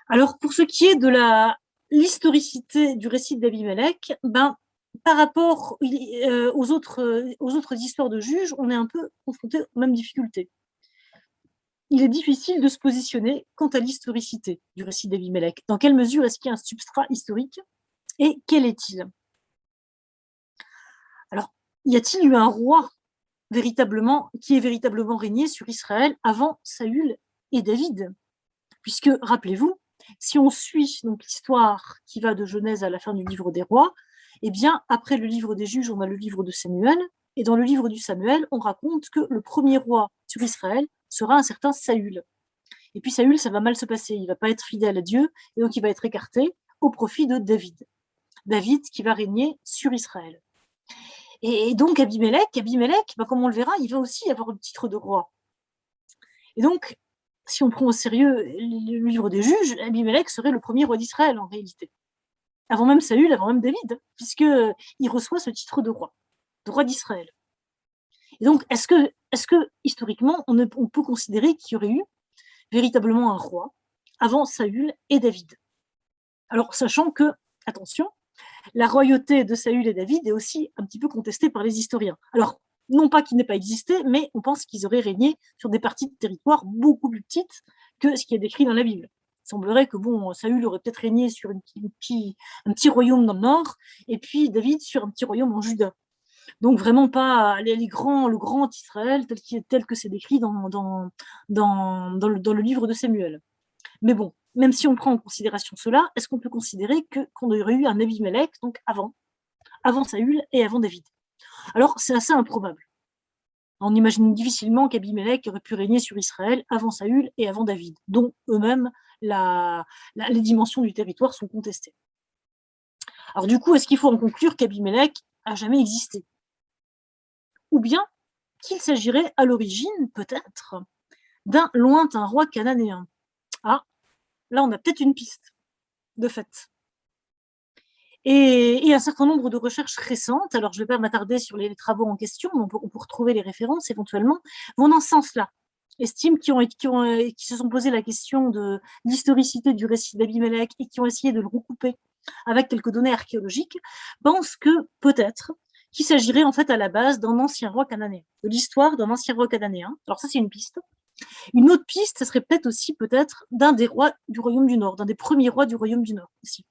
Alors, pour ce qui est de la l'historicité du récit d'Abimelech, par rapport aux autres histoires de juges, on est un peu confronté aux mêmes difficultés. Il est difficile de se positionner quant à l'historicité du récit d'Abimelech. Dans quelle mesure est-ce qu'il y a un substrat historique et quel est-il? Alors, y a-t-il eu un roi qui ait véritablement régné sur Israël avant Saül et David? Puisque, rappelez-vous, si on suit donc l'histoire qui va de Genèse à la fin du livre des rois, eh bien, après le livre des juges, on a le livre de Samuel, et dans le livre du Samuel, on raconte que le premier roi sur Israël sera un certain Saül. Et puis Saül, ça va mal se passer, il ne va pas être fidèle à Dieu, et donc il va être écarté au profit de David. David qui va régner sur Israël. Et donc Abimelech, comme on le verra, il va aussi avoir le titre de roi. Et donc, si on prend au sérieux le livre des juges, Abimelech serait le premier roi d'Israël en réalité. Avant même Saül, avant même David, puisqu'il reçoit ce titre de roi d'Israël. Et donc, est-ce que historiquement, on peut considérer qu'il y aurait eu véritablement un roi avant Saül et David? Alors, sachant que, attention, la royauté de Saül et David est aussi un petit peu contestée par les historiens. Alors, non pas qu'il n'ait pas existé, mais on pense qu'ils auraient régné sur des parties de territoire beaucoup plus petites que ce qui est décrit dans la Bible. Il semblerait que Saül aurait peut-être régné sur un petit royaume dans le nord, et puis David sur un petit royaume en Juda. Donc vraiment pas le grand Israël tel que c'est décrit dans le livre de Samuel. Mais bon, même si on prend en considération cela, est-ce qu'on peut considérer qu'on aurait eu un Abimelech donc avant Saül et avant David? Alors c'est assez improbable. On imagine difficilement qu'Abimelech aurait pu régner sur Israël avant Saül et avant David, dont eux-mêmes les dimensions du territoire sont contestées. Alors du coup, est-ce qu'il faut en conclure qu'Abimelech a jamais existé? Ou bien qu'il s'agirait à l'origine, peut-être, d'un lointain roi cananéen? Ah, là on a peut-être une piste, de fait. Et un certain nombre de recherches récentes, alors je ne vais pas m'attarder sur les travaux en question, mais on peut retrouver les références éventuellement, vont dans ce sens-là. Estiment qui se sont posé la question de l'historicité du récit d'Abimelech et qui ont essayé de le recouper avec quelques données archéologiques, pensent que peut-être qu'il s'agirait en fait à la base d'un ancien roi cananéen, de l'histoire d'un ancien roi cananéen. Alors ça c'est une piste. Une autre piste, ce serait peut-être d'un des rois du royaume du Nord, d'un des premiers rois du royaume du Nord aussi.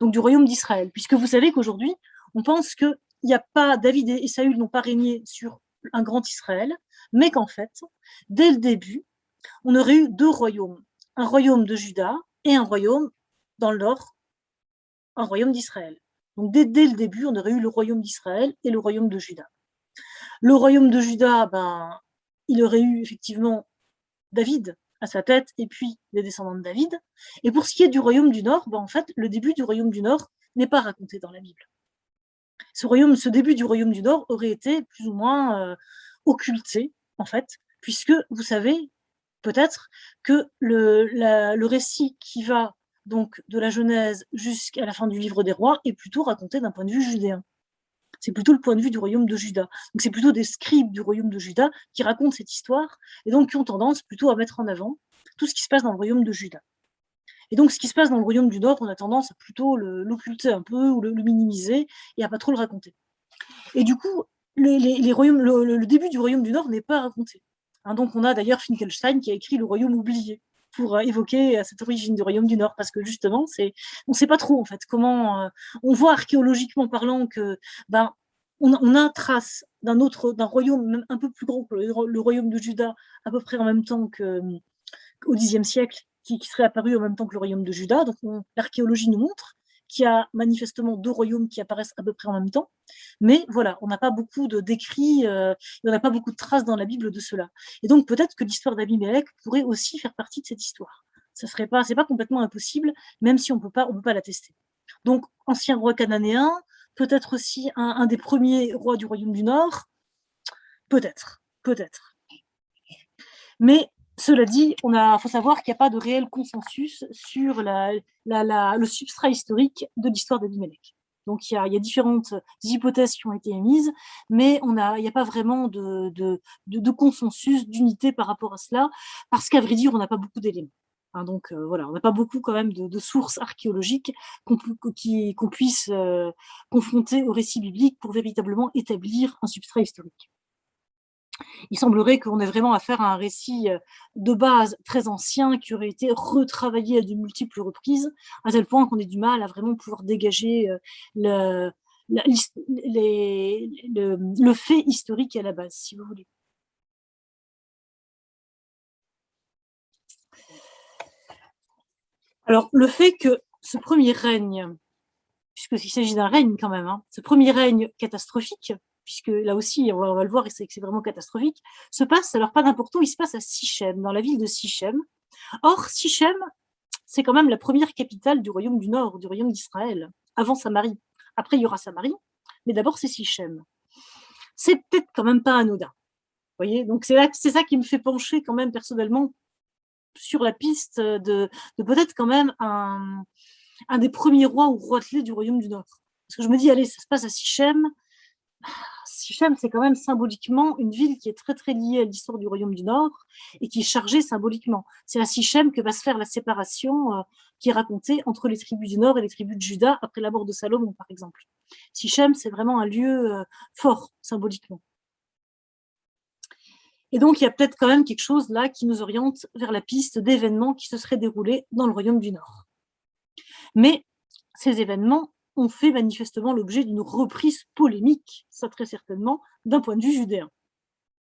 Donc du royaume d'Israël, puisque vous savez qu'aujourd'hui, on pense que David et Saül n'ont pas régné sur un grand Israël, mais qu'en fait, dès le début, on aurait eu deux royaumes, un royaume de Juda et un royaume dans le nord, un royaume d'Israël. Donc dès le début, on aurait eu le royaume d'Israël et le royaume de Juda. Le royaume de Juda, il aurait eu effectivement David à sa tête et puis les descendants de David. Et pour ce qui est du royaume du Nord, en fait, le début du royaume du Nord n'est pas raconté dans la Bible. Ce début du royaume du Nord aurait été plus ou moins occulté, en fait, puisque vous savez peut-être que le récit qui va donc de la Genèse jusqu'à la fin du livre des rois est plutôt raconté d'un point de vue judéen. C'est plutôt le point de vue du royaume de Juda. Donc c'est plutôt des scribes du royaume de Juda qui racontent cette histoire et donc qui ont tendance plutôt à mettre en avant tout ce qui se passe dans le royaume de Juda. Et donc ce qui se passe dans le royaume du Nord, on a tendance à plutôt l'occulter un peu ou le minimiser et à pas trop le raconter. Et du coup, le début du royaume du Nord n'est pas raconté. Donc on a d'ailleurs Finkelstein qui a écrit Le royaume oublié pour évoquer cette origine du royaume du Nord, parce que justement, on ne sait pas trop en fait comment. On voit archéologiquement parlant que on a trace d'un royaume même un peu plus grand que le royaume de Juda, à peu près en même temps qu'au Xe siècle, qui serait apparu en même temps que le royaume de Juda. Donc l'archéologie nous montre qu'il y a manifestement deux royaumes qui apparaissent à peu près en même temps. Mais voilà, on n'a pas beaucoup d'écrits, on n'a pas beaucoup de traces dans la Bible de cela. Et donc peut-être que l'histoire d'Abimelech pourrait aussi faire partie de cette histoire. C'est pas complètement impossible, même si on peut pas l'attester. Donc ancien roi cananéen, peut-être aussi un des premiers rois du royaume du Nord, peut-être. Mais cela dit, faut savoir qu'il n'y a pas de réel consensus sur le substrat historique de l'histoire d'Abimelech. Donc il y a différentes hypothèses qui ont été émises, mais il n'y a pas vraiment de consensus, d'unité par rapport à cela, parce qu'à vrai dire, on n'a pas beaucoup d'éléments. Hein, donc voilà, on n'a pas beaucoup quand même de sources archéologiques qu'on puisse confronter au récit biblique pour véritablement établir un substrat historique. Il semblerait qu'on ait vraiment affaire à un récit de base très ancien qui aurait été retravaillé à de multiples reprises, à tel point qu'on ait du mal à vraiment pouvoir dégager le, le fait historique à la base, si vous voulez. Alors, le fait que ce premier règne, puisqu'il s'agit d'un règne quand même, hein, ce premier règne catastrophique, puisque là aussi, on va le voir, et c'est vraiment catastrophique, se passe, alors pas n'importe où, il se passe à Sichem, dans la ville de Sichem. Or, Sichem, c'est quand même la première capitale du royaume du Nord, du royaume d'Israël, avant Samarie. Après, il y aura Samarie, mais d'abord, c'est Sichem. C'est peut-être quand même pas anodin. Vous voyez, donc c'est ça qui me fait pencher quand même personnellement sur la piste de peut-être quand même un des premiers rois ou roitelets du royaume du Nord. Parce que je me dis, allez, ça se passe à Sichem. Sichem, c'est quand même symboliquement une ville qui est très très liée à l'histoire du royaume du Nord et qui est chargée symboliquement. C'est à Sichem que va se faire la séparation qui est racontée entre les tribus du Nord et les tribus de Juda après la mort de Salomon, par exemple. Sichem, c'est vraiment un lieu fort symboliquement. Et donc, il y a peut-être quand même quelque chose là qui nous oriente vers la piste d'événements qui se seraient déroulés dans le royaume du Nord. Mais ces événements ont fait manifestement l'objet d'une reprise polémique, ça très certainement, d'un point de vue judéen.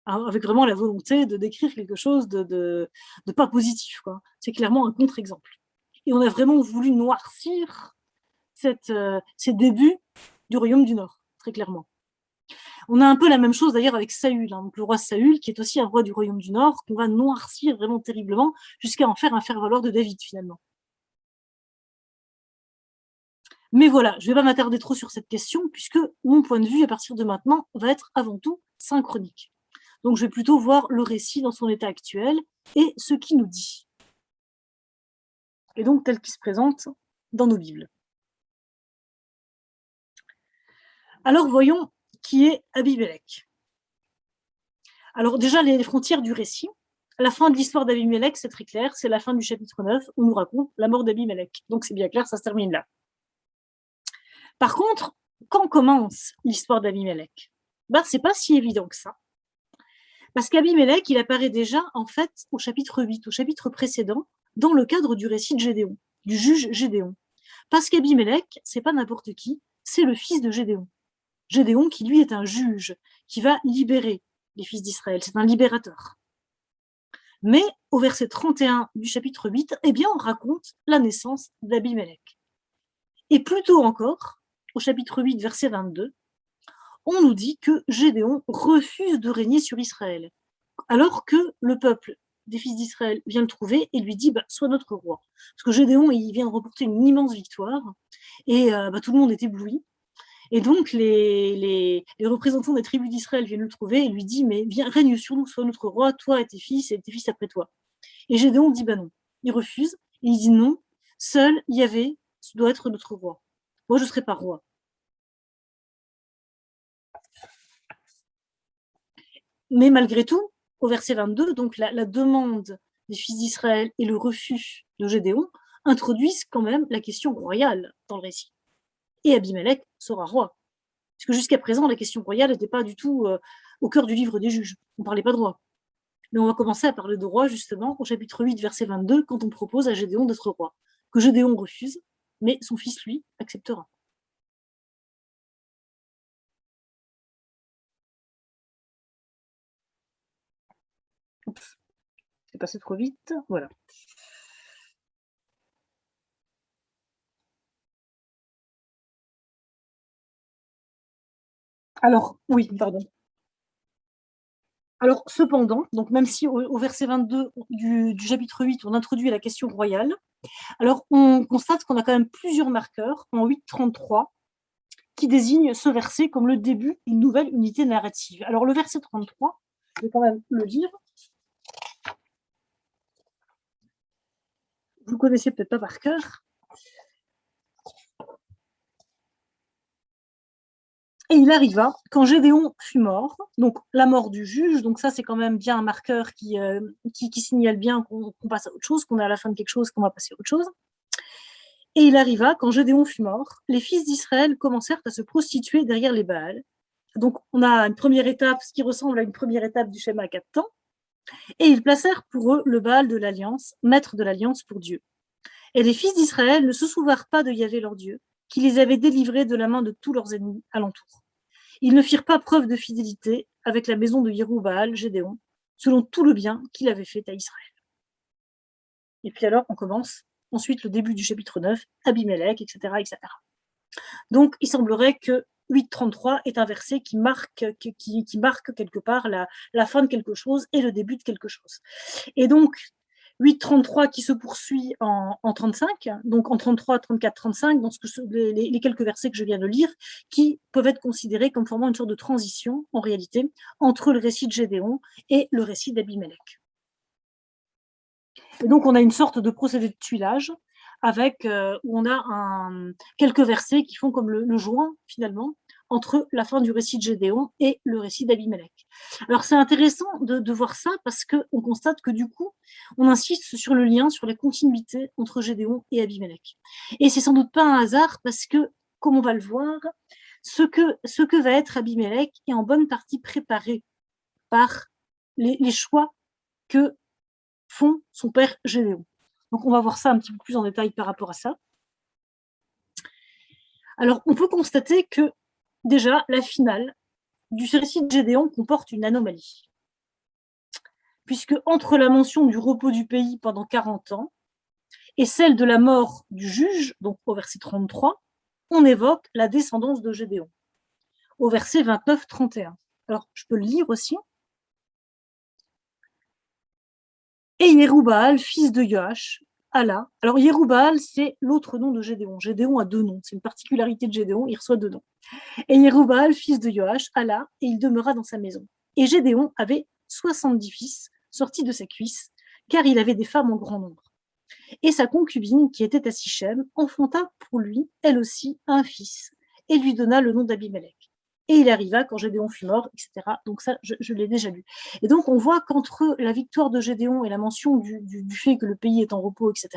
Avec vraiment la volonté de décrire quelque chose de pas positif, quoi. C'est clairement un contre-exemple. Et on a vraiment voulu noircir ces débuts du royaume du Nord, très clairement. On a un peu la même chose d'ailleurs avec Saül, hein, donc le roi Saül, qui est aussi un roi du royaume du Nord, qu'on va noircir vraiment terriblement, jusqu'à en faire un faire-valoir de David, finalement. Mais voilà, je ne vais pas m'attarder trop sur cette question, puisque mon point de vue, à partir de maintenant, va être avant tout synchronique. Donc je vais plutôt voir le récit dans son état actuel et ce qu'il nous dit. Et donc tel qu'il se présente dans nos Bibles. Alors voyons qui est Abimélec. Alors déjà, les frontières du récit. La fin de l'histoire d'Abimélec, c'est très clair, c'est la fin du chapitre 9, où on nous raconte la mort d'Abimélec. Donc c'est bien clair, ça se termine là. Par contre, quand commence l'histoire d'Abimélec? C'est pas si évident que ça. Parce qu'Abimélec, il apparaît déjà, en fait, au chapitre 8, au chapitre précédent, dans le cadre du récit de Gédéon, du juge Gédéon. Parce qu'Abimélec, c'est pas n'importe qui, c'est le fils de Gédéon. Gédéon, qui lui est un juge, qui va libérer les fils d'Israël, c'est un libérateur. Mais au verset 31 du chapitre 8, eh bien, on raconte la naissance d'Abimélec. Et plus tôt encore, au chapitre 8, verset 22, on nous dit que Gédéon refuse de régner sur Israël, alors que le peuple des fils d'Israël vient le trouver et lui dit sois notre roi. Parce que Gédéon, il vient de remporter une immense victoire et tout le monde est ébloui. Et donc, les représentants des tribus d'Israël viennent le trouver et lui disent mais viens, règne sur nous, sois notre roi, toi et tes fils après toi. Et Gédéon dit non. Il refuse et il dit non, seul Yahvé doit être notre roi. Moi, je ne serai pas roi. Mais malgré tout, au verset 22, donc la demande des fils d'Israël et le refus de Gédéon introduisent quand même la question royale dans le récit. Et Abimélec sera roi. Parce que jusqu'à présent, la question royale n'était pas du tout au cœur du livre des juges. On ne parlait pas de roi. Mais on va commencer à parler de roi, justement, au chapitre 8, verset 22, quand on propose à Gédéon d'être roi. Que Gédéon refuse, mais son fils, lui, acceptera. Oups, c'est passé trop vite. Voilà. Alors, oui, pardon. Alors, cependant, donc même si au verset 22 du chapitre 8, on introduit la question royale, alors on constate qu'on a quand même plusieurs marqueurs en 8.33 qui désignent ce verset comme le début d'une nouvelle unité narrative. Alors, le verset 33, je vais quand même le lire. Vous connaissez peut-être pas par cœur. Et il arriva, quand Gédéon fut mort, donc la mort du juge, donc ça c'est quand même bien un marqueur qui signale bien qu'on passe à autre chose, qu'on est à la fin de quelque chose, qu'on va passer à autre chose. Et il arriva, quand Gédéon fut mort, les fils d'Israël commencèrent à se prostituer derrière les Baals. Donc on a une première étape, ce qui ressemble à une première étape du schéma à 4 temps, et ils placèrent pour eux le Baal de l'alliance, maître de l'alliance pour Dieu. Et les fils d'Israël ne se souvinrent pas de Yahvé leur Dieu, qui les avait délivrés de la main de tous leurs ennemis alentour. Ils ne firent pas preuve de fidélité avec la maison de Yérubbaal, Gédéon, selon tout le bien qu'il avait fait à Israël. Et puis alors, on commence ensuite le début du chapitre 9, Abimelech, etc., etc. Donc, il semblerait que 8.33 est un verset qui marque quelque part la fin de quelque chose et le début de quelque chose. Et donc, 8.33 qui se poursuit en 35, donc en 33, 34, 35, dans les quelques versets que je viens de lire, qui peuvent être considérés comme formant une sorte de transition, en réalité, entre le récit de Gédéon et le récit d'Abimelech. Et donc, on a une sorte de procédé de tuilage, avec où on a quelques versets qui font comme le joint, finalement, entre la fin du récit de Gédéon et le récit d'Abimelech. Alors, c'est intéressant de voir ça parce qu'on constate que du coup, on insiste sur le lien, sur la continuité entre Gédéon et Abimelech. Et c'est sans doute pas un hasard parce que, comme on va le voir, ce que va être Abimelech est en bonne partie préparé par les choix que font son père Gédéon. Donc, on va voir ça un petit peu plus en détail par rapport à ça. Alors, on peut constater que, déjà, la finale du récit de Gédéon comporte une anomalie. Puisque entre la mention du repos du pays pendant 40 ans et celle de la mort du juge, donc au verset 33, on évoque la descendance de Gédéon, au verset 29-31. Alors, je peux le lire aussi. Et Yérubbaal, fils de Yoash, alla. Alors, Yérubbaal, c'est l'autre nom de Gédéon. Gédéon a deux noms. C'est une particularité de Gédéon, il reçoit deux noms. Et Yérubbaal, fils de Yoash, alla, et il demeura dans sa maison. Et Gédéon avait 70 fils sortis de sa cuisse, car il avait des femmes en grand nombre. Et sa concubine, qui était à Sichem, enfanta pour lui, elle aussi, un fils, et lui donna le nom d'Abimelech. Et il arriva quand Gédéon fut mort, etc. Donc ça, je l'ai déjà lu. Et donc, on voit qu'entre la victoire de Gédéon et la mention du fait que le pays est en repos, etc.,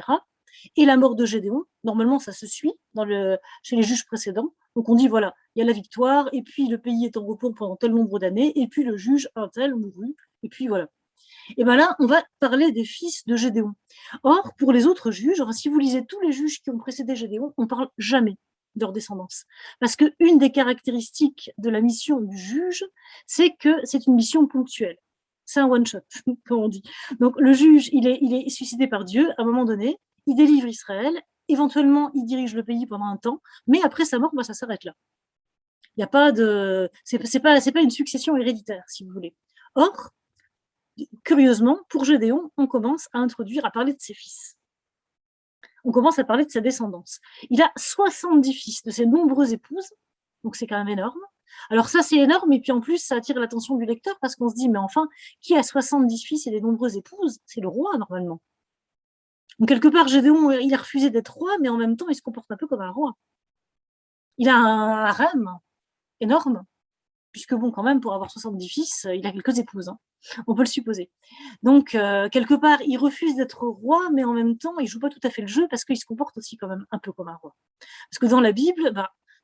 et la mort de Gédéon, normalement, ça se suit chez les juges précédents. Donc, on dit, voilà, il y a la victoire, et puis le pays est en repos pendant tel nombre d'années, et puis le juge, un tel, mourut, et puis voilà. Et bien là, on va parler des fils de Gédéon. Or, pour les autres juges, si vous lisez tous les juges qui ont précédé Gédéon, on ne parle jamais de leur descendance. Parce qu'une des caractéristiques de la mission du juge, c'est que c'est une mission ponctuelle. C'est un one-shot, comme on dit. Donc le juge, il est suscité par Dieu à un moment donné, il délivre Israël, éventuellement il dirige le pays pendant un temps, mais après sa mort, ça s'arrête là. Il n'y a pas de... C'est pas une succession héréditaire, si vous voulez. Or, curieusement, pour Gédéon, on commence à parler de ses fils. On commence à parler de sa descendance. Il a 70 fils de ses nombreuses épouses, donc c'est quand même énorme. Alors ça, c'est énorme, et puis en plus, ça attire l'attention du lecteur, parce qu'on se dit, mais enfin, qui a 70 fils et des nombreuses épouses? C'est le roi, normalement. Donc quelque part, Gédéon, il a refusé d'être roi, mais en même temps, il se comporte un peu comme un roi. Il a un harem énorme, puisque bon, quand même, pour avoir 70 fils, il a quelques épouses, hein. On peut le supposer. Donc, quelque part, il refuse d'être roi, mais en même temps, il joue pas tout à fait le jeu parce qu'il se comporte aussi quand même un peu comme un roi. Parce que dans la Bible,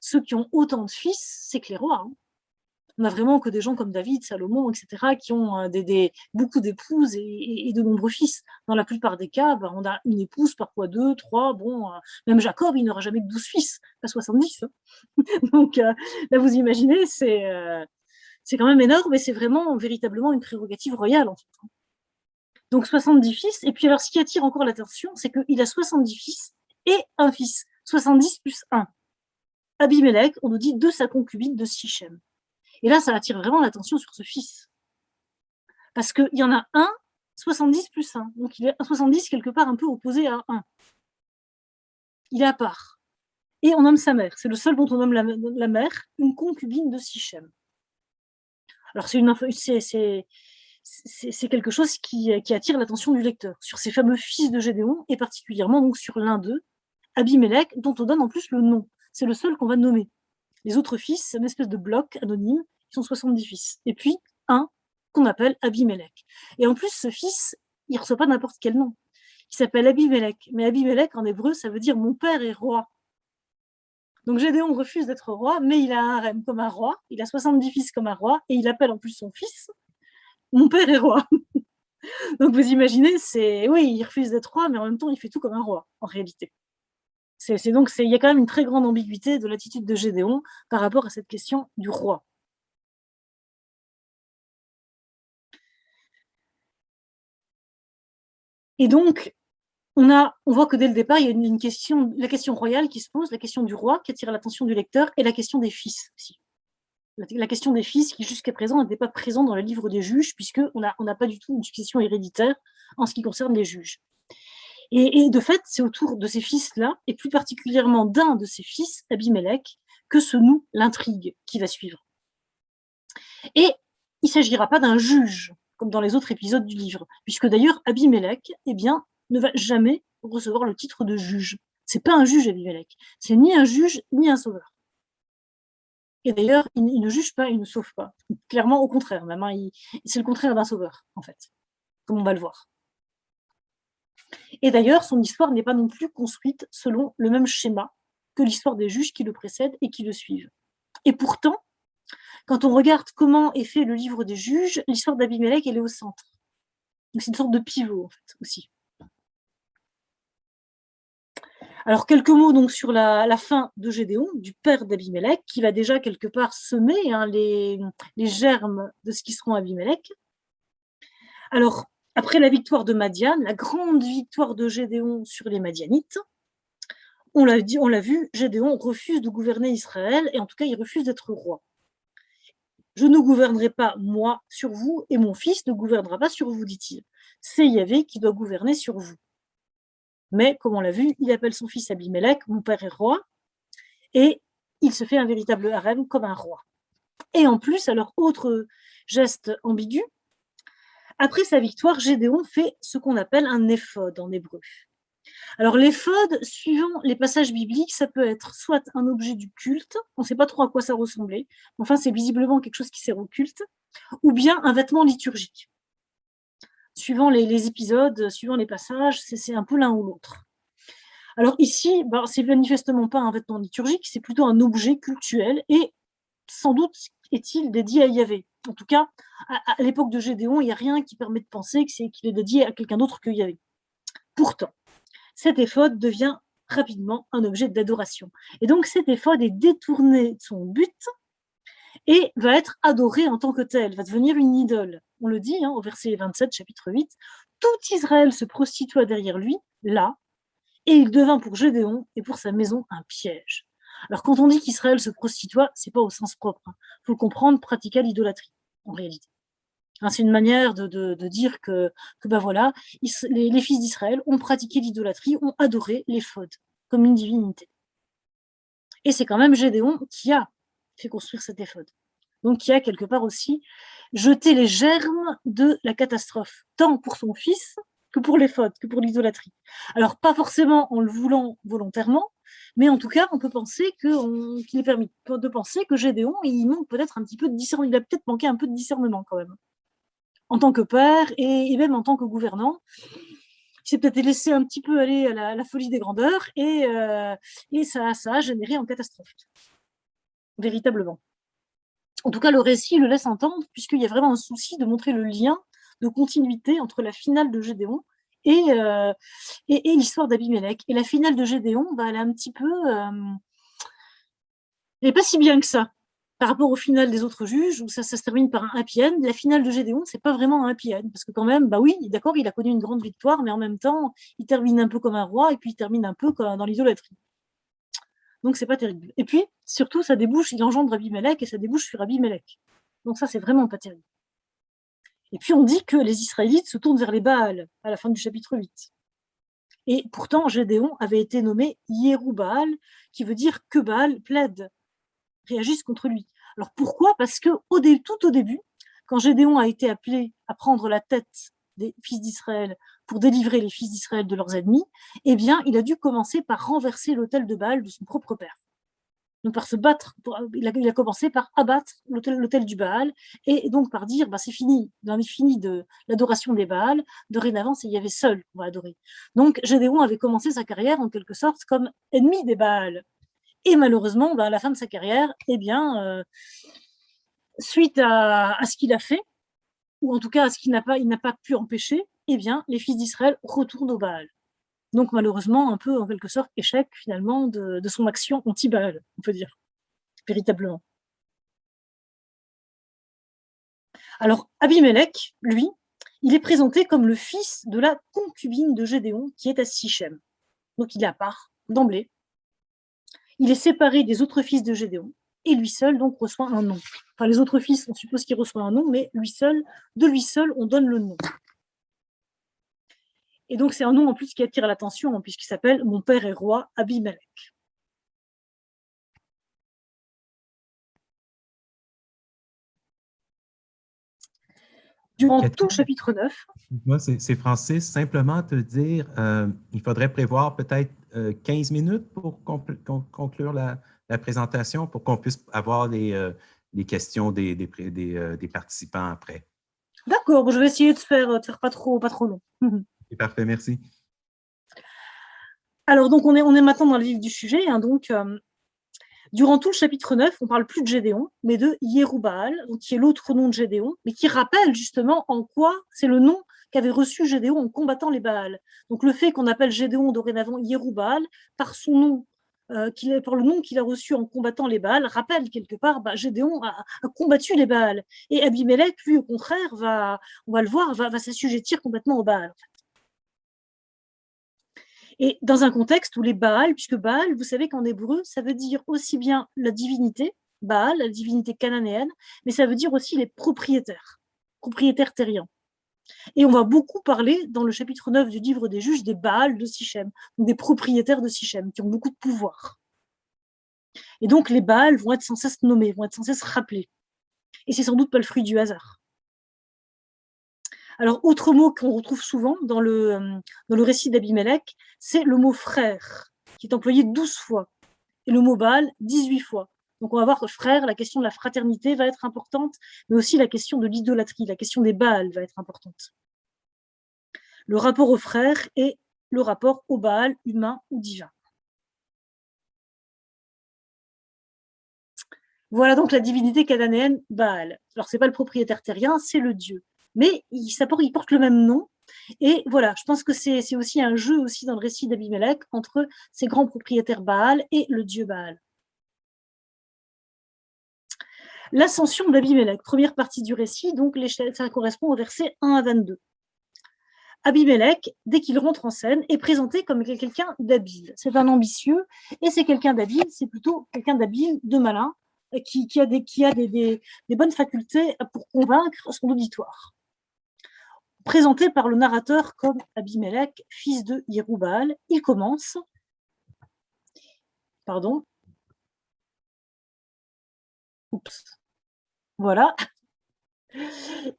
ceux qui ont autant de fils, c'est que les rois, hein. On a vraiment que des gens comme David, Salomon, etc., qui ont beaucoup d'épouses et de nombreux fils. Dans la plupart des cas, on a une épouse, parfois deux, trois. Bon, même Jacob, il n'aura jamais que 12 fils, pas 70. Hein. Donc, là, vous imaginez, c'est quand même énorme, mais c'est vraiment véritablement une prérogative royale, en fait. Donc 70 fils, et puis alors ce qui attire encore l'attention, c'est qu'il a 70 fils et un fils, 70 plus 1. Abimelech, on nous dit de sa concubine de Sichem. Et là, ça attire vraiment l'attention sur ce fils. Parce qu'il y en a un, 70 plus 1. Donc il est 70 quelque part un peu opposé à 1. Il est à part. Et on nomme sa mère. C'est le seul dont on nomme la mère, une concubine de Sichem. Alors c'est quelque chose qui attire l'attention du lecteur, sur ces fameux fils de Gédéon, et particulièrement donc sur l'un d'eux, Abimelech, dont on donne en plus le nom. C'est le seul qu'on va nommer. Les autres fils, c'est une espèce de bloc anonyme, ils sont 70 fils. Et puis, un qu'on appelle Abimelech. Et en plus, ce fils, il ne reçoit pas n'importe quel nom. Il s'appelle Abimelech. Mais Abimelech, en hébreu, ça veut dire « mon père est roi ». Donc Gédéon refuse d'être roi, mais il a un harem comme un roi, il a 70 fils comme un roi, et il appelle en plus son fils « mon père est roi ». Donc vous imaginez, oui, il refuse d'être roi, mais en même temps, il fait tout comme un roi, en réalité. Il y a quand même une très grande ambiguïté de l'attitude de Gédéon par rapport à cette question du roi. Et donc, on voit que dès le départ, il y a la question royale qui se pose, la question du roi qui attire l'attention du lecteur, et la question des fils aussi. La question des fils qui, jusqu'à présent, n'était pas présente dans le livre des juges, puisqu'on n'a pas du tout une succession héréditaire en ce qui concerne les juges. Et de fait, c'est autour de ces fils-là, et plus particulièrement d'un de ces fils, Abimelech, que se noue l'intrigue qui va suivre. Et il ne s'agira pas d'un juge, comme dans les autres épisodes du livre, puisque d'ailleurs, Abimelech, ne va jamais recevoir le titre de juge. C'est pas un juge, Abimelech. C'est ni un juge, ni un sauveur. Et d'ailleurs, il ne juge pas, il ne sauve pas. Clairement, au contraire, même, c'est le contraire d'un sauveur, en fait, comme on va le voir. Et d'ailleurs, son histoire n'est pas non plus construite selon le même schéma que l'histoire des juges qui le précèdent et qui le suivent. Et pourtant, quand on regarde comment est fait le livre des juges, l'histoire d'Abimelech, elle est au centre. Donc c'est une sorte de pivot, en fait, aussi. Alors, quelques mots donc sur la fin de Gédéon, du père d'Abimelech, qui va déjà quelque part semer les germes de ce qui seront Abimelech. Alors, après la victoire de Madian, la grande victoire de Gédéon sur les Madianites, on l'a vu, Gédéon refuse de gouverner Israël, et en tout cas, il refuse d'être roi. Je ne gouvernerai pas, moi, sur vous, et mon fils ne gouvernera pas sur vous, dit-il. C'est Yahvé qui doit gouverner sur vous. Mais, comme on l'a vu, il appelle son fils Abimelech, mon père est roi, et il se fait un véritable harem comme un roi. Et en plus, alors, autre geste ambigu, après sa victoire, Gédéon fait ce qu'on appelle un éphod en hébreu. Alors l'éphod, suivant les passages bibliques, ça peut être soit un objet du culte, on ne sait pas trop à quoi ça ressemblait, enfin c'est visiblement quelque chose qui sert au culte, ou bien un vêtement liturgique. Suivant les épisodes, suivant les passages, c'est un peu l'un ou l'autre. Alors ici, c'est manifestement pas un vêtement liturgique, c'est plutôt un objet cultuel, et sans doute est-il dédié à Yahvé. En tout cas, à l'époque de Gédéon, il n'y a rien qui permet de penser qu'il est dédié à quelqu'un d'autre que Yahvé. Pourtant, cet éphod devient rapidement un objet d'adoration. Et donc cet éphod est détourné de son but et va être adoré en tant que tel, va devenir une idole. On le dit au verset 27, chapitre 8, « Tout Israël se prostitua derrière lui, là, et il devint pour Gédéon et pour sa maison un piège. » Alors quand on dit qu'Israël se prostitua, c'est pas au sens propre. Faut le comprendre, pratiqua l'idolâtrie, en réalité. C'est une manière de dire que voilà, les fils d'Israël ont pratiqué l'idolâtrie, ont adoré l'éphod comme une divinité. Et c'est quand même Gédéon qui a fait construire cet éphod. Donc qui a quelque part aussi jeté les germes de la catastrophe, tant pour son fils que pour l'éphod, que pour l'idolâtrie. Alors pas forcément en le voulant volontairement, mais en tout cas, on peut penser qu'il est permis de penser que Gédéon, il manque peut-être un petit peu de discernement, il a peut-être manqué un peu de discernement quand même. En tant que père et même en tant que gouvernant, il s'est peut-être laissé un petit peu aller à la folie des grandeurs et ça a généré en catastrophe, véritablement. En tout cas, le récit le laisse entendre, puisqu'il y a vraiment un souci de montrer le lien de continuité entre la finale de Gédéon et l'histoire d'Abimelech. Et la finale de Gédéon, elle est un petit peu... elle n'est pas si bien que ça. Par rapport au final des autres juges, où ça se termine par un happy end, la finale de Gédéon, c'est pas vraiment un happy end, parce que quand même, oui, d'accord, il a connu une grande victoire, mais en même temps, il termine un peu comme un roi, et puis il termine un peu comme dans l'idolâtrie. Donc c'est pas terrible. Et puis, surtout, il engendre Abimelech, et ça débouche sur Abimelech. Donc ça, c'est vraiment pas terrible. Et puis on dit que les Israélites se tournent vers les Baals, à la fin du chapitre 8. Et pourtant, Gédéon avait été nommé Yérubal, qui veut dire que Baal plaide, réagissent contre lui. Alors pourquoi ? Parce que tout au début, quand Gédéon a été appelé à prendre la tête des fils d'Israël pour délivrer les fils d'Israël de leurs ennemis, il a dû commencer par renverser l'autel de Baal de son propre père. Donc par se battre, il a commencé par abattre l'autel du Baal, et donc par dire c'est fini, il en est fini de l'adoration des Baals, dorénavant il y avait seul qu'on va adorer. Donc Gédéon avait commencé sa carrière en quelque sorte comme ennemi des Baals. Et malheureusement, à la fin de sa carrière, suite à ce qu'il a fait, ou en tout cas à ce qu'il n'a pas pu empêcher, les fils d'Israël retournent au Baal. Donc malheureusement, un peu en quelque sorte, échec finalement de son action anti-Baal, on peut dire, véritablement. Alors Abimelech, lui, il est présenté comme le fils de la concubine de Gédéon, qui est à Sichem. Donc il est à part, d'emblée. Il est séparé des autres fils de Gédéon, et lui seul donc reçoit un nom. Enfin, les autres fils, on suppose qu'il reçoit un nom, mais de lui seul, on donne le nom. Et donc c'est un nom en plus qui attire l'attention, puisqu'il s'appelle « Mon père est roi Abimelech ». Durant tout le chapitre 9. Moi, c'est Francis, simplement te dire, il faudrait prévoir peut-être 15 minutes pour conclure la présentation, pour qu'on puisse avoir les questions des participants après. D'accord, je vais essayer de faire pas trop long. C'est parfait, merci. Alors, donc, on est maintenant dans le vif du sujet. Durant tout le chapitre 9, on ne parle plus de Gédéon, mais de Yéroubaal, qui est l'autre nom de Gédéon, mais qui rappelle justement en quoi c'est le nom qu'avait reçu Gédéon en combattant les Baals. Donc le fait qu'on appelle Gédéon dorénavant Yéroubaal, par son nom, par le nom qu'il a reçu en combattant les Baals, rappelle quelque part, Gédéon a combattu les Baals. Et Abimelech, lui, au contraire, on va le voir, va s'assujettir complètement aux Baals. En fait. Et dans un contexte où les Baals, puisque Baal, vous savez qu'en hébreu, ça veut dire aussi bien la divinité, Baal, la divinité cananéenne, mais ça veut dire aussi les propriétaires terriens. Et on va beaucoup parler dans le chapitre 9 du livre des juges des Baals de Sichem, donc des propriétaires de Sichem, qui ont beaucoup de pouvoir. Et donc les Baals vont être sans cesse nommés, vont être sans cesse rappelés. Et c'est sans doute pas le fruit du hasard. Alors, autre mot qu'on retrouve souvent dans le récit d'Abimelech, c'est le mot frère, qui est employé 12 fois, et le mot Baal 18 fois. Donc, on va voir que frère, la question de la fraternité va être importante, mais aussi la question de l'idolâtrie, la question des Baals va être importante. Le rapport au frère et le rapport au Baal humain ou divin. Voilà donc la divinité cananéenne Baal. Alors, ce n'est pas le propriétaire terrien, c'est le dieu. Mais il porte le même nom. Et voilà, je pense que c'est aussi un jeu aussi dans le récit d'Abimelech entre ces grands propriétaires Baal et le dieu Baal. L'ascension d'Abimelech, première partie du récit, donc ça correspond au verset 1 à 22. Abimelech, dès qu'il rentre en scène, est présenté comme quelqu'un d'habile. C'est un ambitieux, et c'est quelqu'un d'habile, c'est plutôt quelqu'un d'habile, de malin, qui a des bonnes facultés pour convaincre son auditoire. Présenté par le narrateur comme Abimelech, fils de Yéroubaal, il commence. Pardon. Oups. Voilà.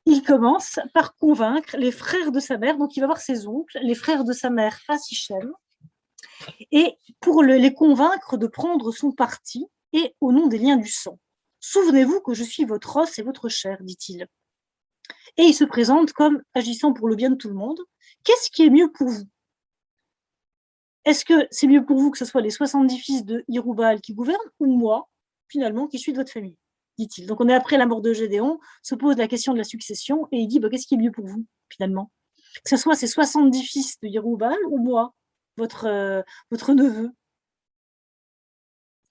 Il commence par convaincre les frères de sa mère, donc il va voir ses oncles, les frères de sa mère à Sichem, et pour les convaincre de prendre son parti, et au nom des liens du sang. Souvenez-vous que je suis votre os et votre chair, dit-il. Et il se présente comme agissant pour le bien de tout le monde. Qu'est-ce qui est mieux pour vous? Est-ce que c'est mieux pour vous que ce soit les 70 fils de Yéroubaal qui gouvernent, ou moi, finalement, qui suis de votre famille, dit-il. Donc on est après la mort de Gédéon, se pose la question de la succession, et il dit, qu'est-ce qui est mieux pour vous, finalement? Que ce soit ces 70 fils de Yéroubaal, ou moi, votre neveu.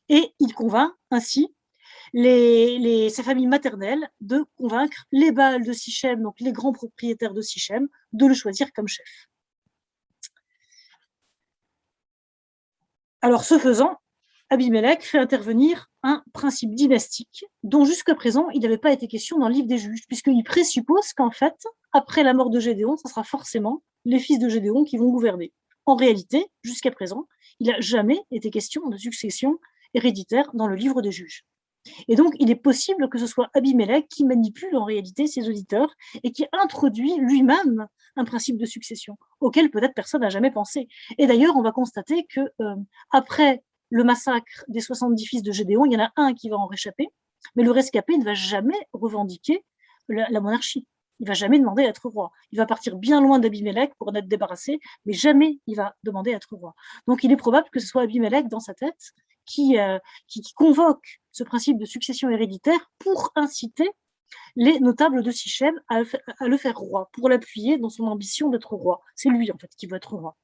Et il convainc ainsi sa famille maternelle de convaincre les Baals de Sichem, donc les grands propriétaires de Sichem, de le choisir comme chef. Alors, ce faisant, Abimelech fait intervenir un principe dynastique dont jusqu'à présent, il n'avait pas été question dans le livre des juges, puisqu'il présuppose qu'en fait, après la mort de Gédéon, ce sera forcément les fils de Gédéon qui vont gouverner. En réalité, jusqu'à présent, il n'a jamais été question de succession héréditaire dans le livre des juges. Et donc, il est possible que ce soit Abimelech qui manipule en réalité ses auditeurs et qui introduit lui-même un principe de succession auquel peut-être personne n'a jamais pensé. Et d'ailleurs, on va constater que après le massacre des 70 fils de Gédéon, il y en a un qui va en réchapper, mais le rescapé ne va jamais revendiquer la monarchie. Il va jamais demander à être roi. Il va partir bien loin d'Abimélec pour en être débarrassé, mais jamais il va demander à être roi. Donc il est probable que ce soit Abimélec dans sa tête qui convoque ce principe de succession héréditaire pour inciter les notables de Sichem à le faire roi, pour l'appuyer dans son ambition d'être roi. C'est lui, en fait, qui veut être roi.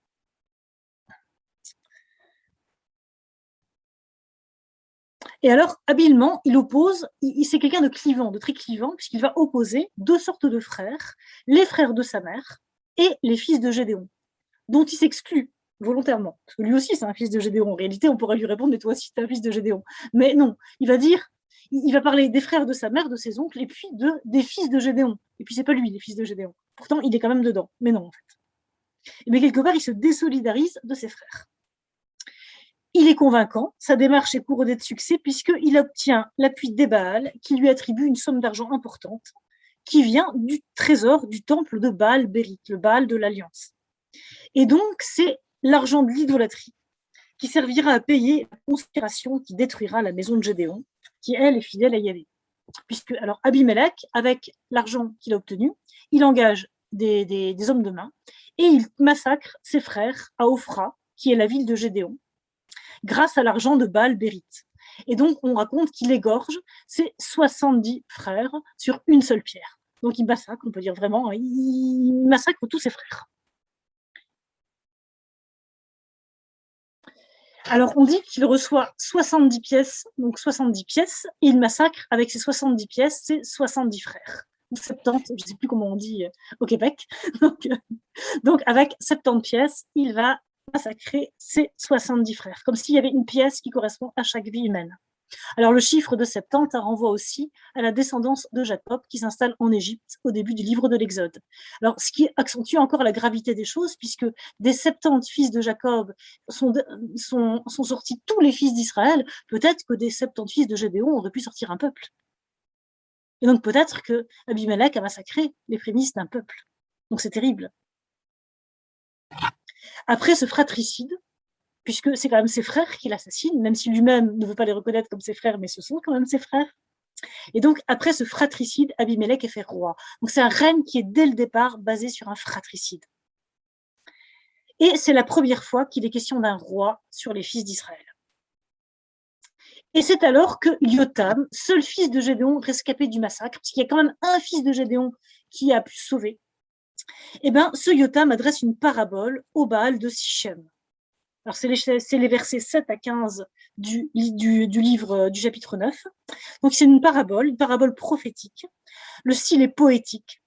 Et alors, habilement, il oppose, c'est quelqu'un de clivant, de très clivant, puisqu'il va opposer deux sortes de frères, les frères de sa mère et les fils de Gédéon, dont il s'exclut volontairement. Parce que lui aussi, c'est un fils de Gédéon. En réalité, on pourrait lui répondre, mais toi aussi, tu es un fils de Gédéon. Mais non, il va dire, il va parler des frères de sa mère, de ses oncles, et puis des fils de Gédéon. Et puis, c'est pas lui, les fils de Gédéon. Pourtant, il est quand même dedans. Mais non, en fait. Mais quelque part, il se désolidarise de ses frères. Il est convaincant, sa démarche est couronnée de succès puisqu'il obtient l'appui des Baals qui lui attribue une somme d'argent importante qui vient du trésor du temple de Baal Bérite, le Baal de l'Alliance. Et donc, c'est l'argent de l'idolâtrie qui servira à payer la conspiration qui détruira la maison de Gédéon, qui, elle, est fidèle à Yahvé. Puisque, alors, Abimélec, avec l'argent qu'il a obtenu, il engage des hommes de main et il massacre ses frères à Ophra, qui est la ville de Gédéon, grâce à l'argent de Baal Bérite. Et donc, on raconte qu'il égorge ses 70 frères sur une seule pierre. Donc, il massacre, on peut dire vraiment, il massacre tous ses frères. Alors, on dit qu'il reçoit 70 pièces, donc 70 pièces, et il massacre avec ces 70 pièces ses 70 frères. Ou 70, je ne sais plus comment on dit au Québec. Donc, avec 70 pièces, il va massacrer ses 70 frères, comme s'il y avait une pièce qui correspond à chaque vie humaine. Alors, le chiffre de 70 renvoie aussi à la descendance de Jacob qui s'installe en Égypte au début du livre de l'Exode. Alors, ce qui accentue encore la gravité des choses, puisque des 70 fils de Jacob sont sortis tous les fils d'Israël, peut-être que des 70 fils de Gédéon auraient pu sortir un peuple. Et donc, peut-être que Abimélec a massacré les prémices d'un peuple. Donc, c'est terrible. Après ce fratricide, puisque c'est quand même ses frères qui l'assassinent, même si lui-même ne veut pas les reconnaître comme ses frères, mais ce sont quand même ses frères. Et donc, après ce fratricide, Abimélec est fait roi. Donc, c'est un règne qui est dès le départ basé sur un fratricide. Et c'est la première fois qu'il est question d'un roi sur les fils d'Israël. Et c'est alors que Yotam, seul fils de Gédéon rescapé du massacre, parce qu'il y a quand même un fils de Gédéon qui a pu se sauver, et bien, ce Yotam adresse une parabole au Baal de Sichem. Alors, c'est les versets 7 à 15 du livre du chapitre 9. Donc, c'est une parabole prophétique. Le style est poétique,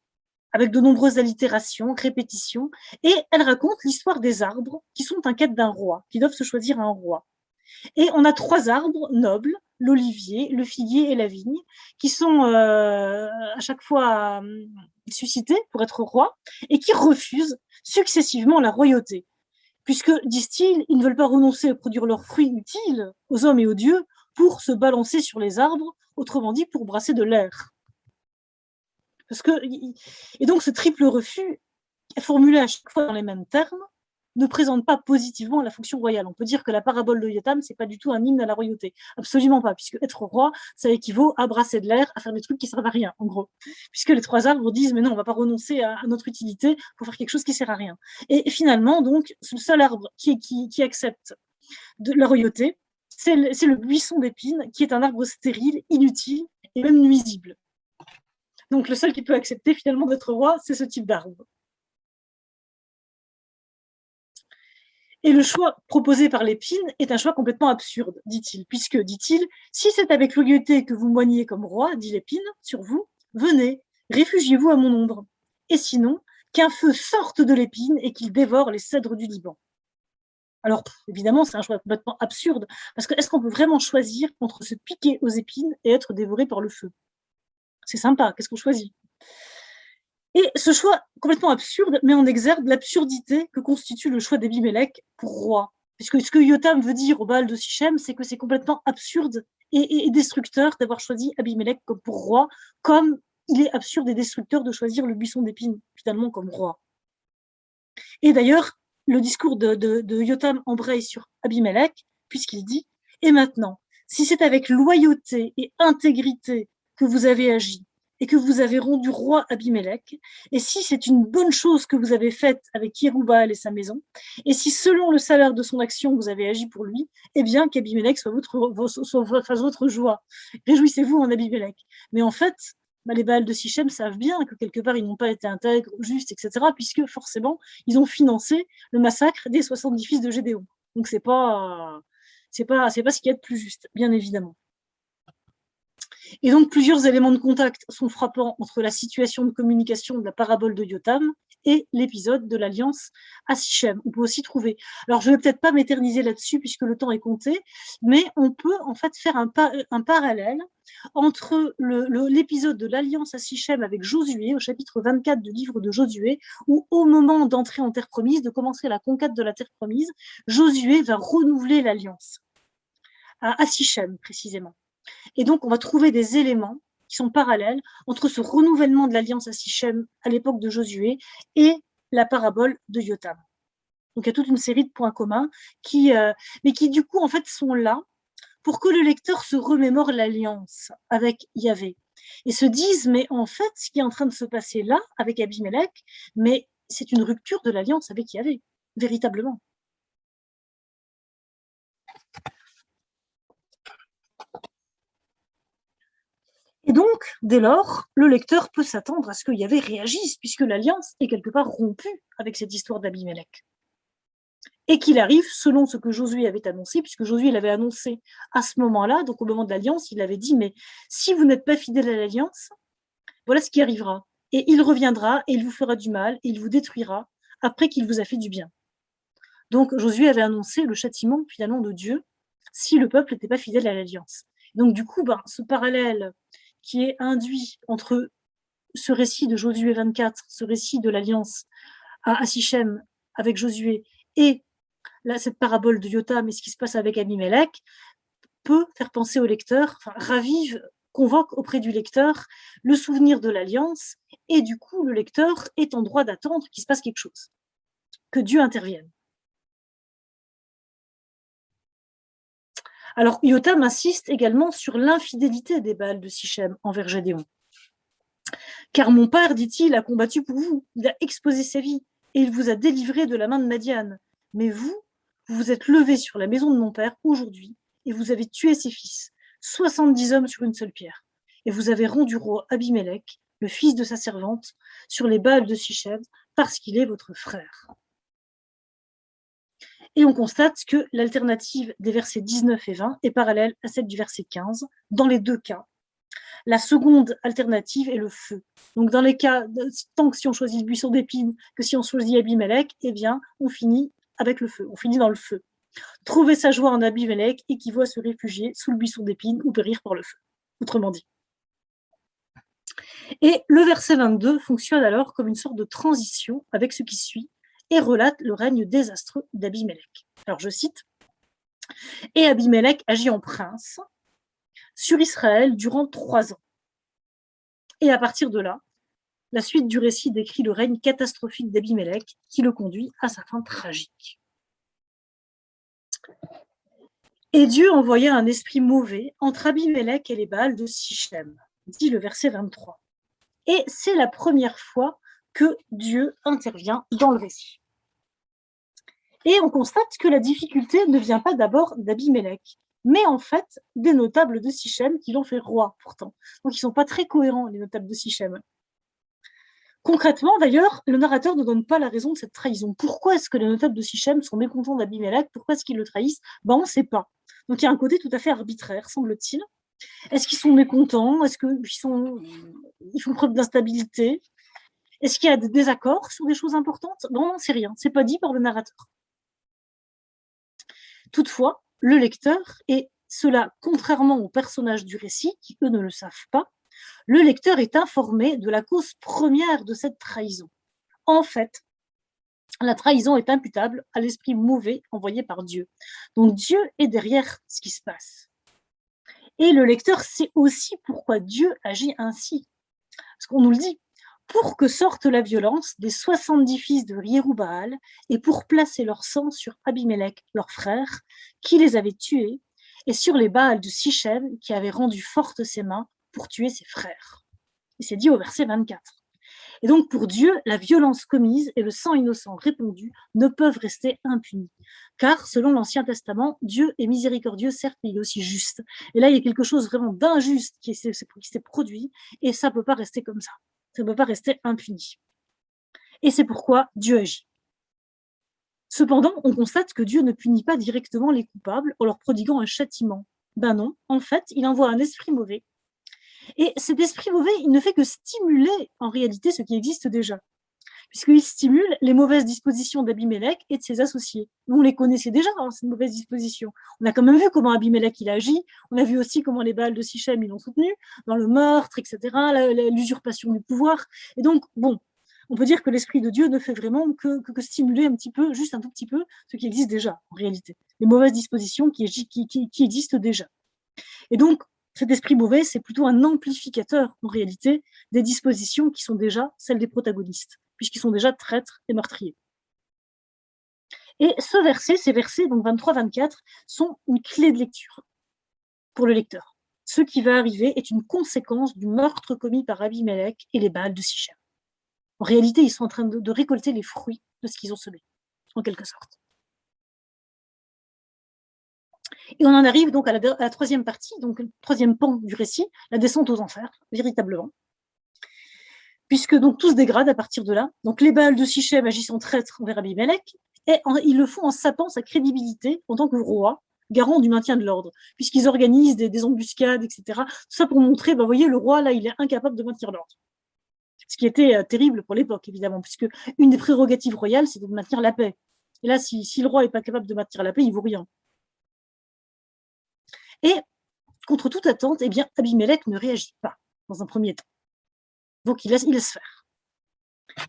avec de nombreuses allitérations, répétitions, et elle raconte l'histoire des arbres qui sont en quête d'un roi, qui doivent se choisir un roi. Et on a 3 arbres nobles, l'olivier, le figuier et la vigne, qui sont à chaque fois suscités pour être roi, et qui refusent successivement la royauté. Puisque, disent-ils, ils ne veulent pas renoncer à produire leurs fruits utiles aux hommes et aux dieux pour se balancer sur les arbres, autrement dit, pour brasser de l'air. Et donc, ce triple refus, formulé à chaque fois dans les mêmes termes, ne présente pas positivement la fonction royale. On peut dire que la parabole de Yotam, c'est pas du tout un hymne à la royauté. Absolument pas, puisque être roi, ça équivaut à brasser de l'air, à faire des trucs qui servent à rien, en gros. Puisque les 3 arbres disent, mais non, on va pas renoncer à notre utilité pour faire quelque chose qui sert à rien. Et finalement, donc, le seul arbre qui accepte de la royauté, c'est le buisson d'épines, qui est un arbre stérile, inutile et même nuisible. Donc, le seul qui peut accepter finalement d'être roi, c'est ce type d'arbre. Et le choix proposé par l'épine est un choix complètement absurde, dit-il, puisque, dit-il, si c'est avec loyauté que vous moignez comme roi, dit l'épine, sur vous, venez, réfugiez-vous à mon ombre. Et sinon, qu'un feu sorte de l'épine et qu'il dévore les cèdres du Liban. Alors, évidemment, c'est un choix complètement absurde, parce que est-ce qu'on peut vraiment choisir entre se piquer aux épines et être dévoré par le feu? C'est sympa, qu'est-ce qu'on choisit? Et ce choix complètement absurde met en exergue l'absurdité que constitue le choix d'Abimélec pour roi. Puisque ce que Yotam veut dire au Baal de Sichem, c'est que c'est complètement absurde et destructeur d'avoir choisi Abimélec comme pour roi, comme il est absurde et destructeur de choisir le buisson d'épines, finalement, comme roi. Et d'ailleurs, le discours de Yotam embraye sur Abimélec, puisqu'il dit « Et maintenant, si c'est avec loyauté et intégrité que vous avez agi, et que vous avez rendu roi Abimélec, et si c'est une bonne chose que vous avez faite avec Yéroubal et sa maison, et si selon le salaire de son action vous avez agi pour lui, eh bien qu'Abimélec soit votre joie. Réjouissez-vous en Abimélec. » Mais en fait, les Baals de Sichem savent bien que quelque part ils n'ont pas été intègres, justes, etc., puisque forcément ils ont financé le massacre des 70 fils de Gédéon. Donc c'est pas ce qu'il y a de plus juste, bien évidemment. Et donc, plusieurs éléments de contact sont frappants entre la situation de communication de la parabole de Yotam et l'épisode de l'alliance à Sichem. On peut aussi trouver, alors je ne vais peut-être pas m'éterniser là-dessus puisque le temps est compté, mais on peut en fait faire un parallèle entre l'épisode de l'alliance à Sichem avec Josué, au chapitre 24 du livre de Josué, où au moment d'entrer en terre promise, de commencer la conquête de la terre promise, Josué va renouveler l'alliance à Sichem précisément. Et donc, on va trouver des éléments qui sont parallèles entre ce renouvellement de l'alliance à Sichem à l'époque de Josué et la parabole de Yotam. Donc, il y a toute une série de points communs mais qui, du coup, en fait, sont là pour que le lecteur se remémore l'alliance avec Yahvé et se dise, mais en fait, ce qui est en train de se passer là, avec Abimélec, mais c'est une rupture de l'alliance avec Yahvé, véritablement. Et donc, dès lors, le lecteur peut s'attendre à ce que Yahvé réagisse, puisque l'alliance est quelque part rompue avec cette histoire d'Abimélec. Et qu'il arrive selon ce que Josué avait annoncé, puisque Josué l'avait annoncé à ce moment-là, donc au moment de l'alliance, il avait dit, mais si vous n'êtes pas fidèle à l'alliance, voilà ce qui arrivera. Et il reviendra, et il vous fera du mal, et il vous détruira, après qu'il vous a fait du bien. Donc Josué avait annoncé le châtiment, finalement, de Dieu, si le peuple n'était pas fidèle à l'alliance. Donc du coup, ce parallèle qui est induit entre ce récit de Josué 24, ce récit de l'alliance à Sichem avec Josué, et là, cette parabole de Yotam et ce qui se passe avec Abimélec, peut faire penser au lecteur, ravive, convoque auprès du lecteur le souvenir de l'alliance, et du coup, le lecteur est en droit d'attendre qu'il se passe quelque chose, que Dieu intervienne. Alors, Yotam insiste également sur l'infidélité des Baals de Sichem envers Gédéon. Car mon père, dit-il, a combattu pour vous, il a exposé sa vie, et il vous a délivré de la main de Madian. Mais vous vous êtes levé sur la maison de mon père aujourd'hui, et vous avez tué ses fils, 70 hommes sur une seule pierre. Et vous avez rendu roi Abimélec, le fils de sa servante, sur les Baals de Sichem, parce qu'il est votre frère. Et on constate que l'alternative des versets 19 et 20 est parallèle à celle du verset 15, dans les deux cas. La seconde alternative est le feu. Donc dans les cas, tant que si on choisit le buisson d'épines que si on choisit Abimélec, eh bien, on finit avec le feu, on finit dans le feu. Trouver sa joie en Abimélec équivaut à se réfugier sous le buisson d'épines ou périr par le feu, autrement dit. Et le verset 22 fonctionne alors comme une sorte de transition avec ce qui suit et relate le règne désastreux d'Abimélec. Alors je cite, « Et Abimélec agit en prince sur Israël durant 3 ans. Et à partir de là, la suite du récit décrit le règne catastrophique d'Abimélec qui le conduit à sa fin tragique. Et Dieu envoya un esprit mauvais entre Abimélec et les Baals de Sichem, dit le verset 23. Et c'est la première fois que Dieu intervient dans le récit. Et on constate que la difficulté ne vient pas d'abord d'Abimélec, mais en fait des notables de Sichem qui l'ont fait roi pourtant. Donc ils ne sont pas très cohérents, les notables de Sichem. Concrètement, d'ailleurs, le narrateur ne donne pas la raison de cette trahison. Pourquoi est-ce que les notables de Sichem sont mécontents d'Abimélec? Pourquoi est-ce qu'ils le trahissent? On ne sait pas. Donc il y a un côté tout à fait arbitraire, semble-t-il. Est-ce qu'ils sont mécontents? Est-ce qu'ils font preuve d'instabilité? Est-ce qu'il y a des désaccords sur des choses importantes? Non, on n'en sait rien. Ce n'est pas dit par le narrateur. Toutefois, le lecteur, et cela contrairement aux personnages du récit, qui eux ne le savent pas, le lecteur est informé de la cause première de cette trahison. En fait, la trahison est imputable à l'esprit mauvais envoyé par Dieu. Donc Dieu est derrière ce qui se passe. Et le lecteur sait aussi pourquoi Dieu agit ainsi. Parce qu'on nous le dit, pour que sorte la violence des 70 fils de Yérubbaal et pour placer leur sang sur Abimélec, leur frère, qui les avait tués, et sur les Baals de Sichem, qui avaient rendu fortes ses mains pour tuer ses frères. Et c'est dit au verset 24. Et donc, pour Dieu, la violence commise et le sang innocent répandu ne peuvent rester impunis. Car, selon l'Ancien Testament, Dieu est miséricordieux, certes, mais il est aussi juste. Et là, il y a quelque chose vraiment d'injuste qui s'est produit, et ça ne peut pas rester comme ça. Ça ne peut pas rester impuni. Et c'est pourquoi Dieu agit. Cependant, on constate que Dieu ne punit pas directement les coupables en leur prodiguant un châtiment. Ben non, en fait, il envoie un esprit mauvais. Et cet esprit mauvais, il ne fait que stimuler en réalité ce qui existe déjà, puisqu'il stimule les mauvaises dispositions d'Abimélec et de ses associés. Nous, on les connaissait déjà, hein, ces mauvaises dispositions. On a quand même vu comment Abimélec il a agi, on a vu aussi comment les Baals de Sichem ils l'ont soutenu, dans le meurtre, etc., l'usurpation du pouvoir. Et donc, bon, on peut dire que l'Esprit de Dieu ne fait vraiment que stimuler un petit peu, juste un tout petit peu, ce qui existe déjà, en réalité. Les mauvaises dispositions qui existent déjà. Et donc, cet esprit mauvais, c'est plutôt un amplificateur, en réalité, des dispositions qui sont déjà celles des protagonistes, puisqu'ils sont déjà traîtres et meurtriers. Et ces versets, donc 23-24, sont une clé de lecture pour le lecteur. Ce qui va arriver est une conséquence du meurtre commis par Abimélec et les Baals de Sichem. En réalité, ils sont en train de récolter les fruits de ce qu'ils ont semé, en quelque sorte. Et on en arrive donc à la troisième partie, donc le troisième pan du récit, la descente aux enfers, véritablement. Puisque donc tout se dégrade à partir de là. Donc les Baals de Sichem agissent en traître envers Abimélec, et ils le font en sapant sa crédibilité en tant que roi, garant du maintien de l'ordre, puisqu'ils organisent des embuscades, etc. Tout ça pour montrer, vous voyez, le roi, là, il est incapable de maintenir l'ordre. Ce qui était terrible pour l'époque, évidemment, puisque une des prérogatives royales, c'était de maintenir la paix. Et là, si le roi n'est pas capable de maintenir la paix, il ne vaut rien. Et contre toute attente, eh bien, Abimélec ne réagit pas dans un premier temps. Donc, il laisse faire.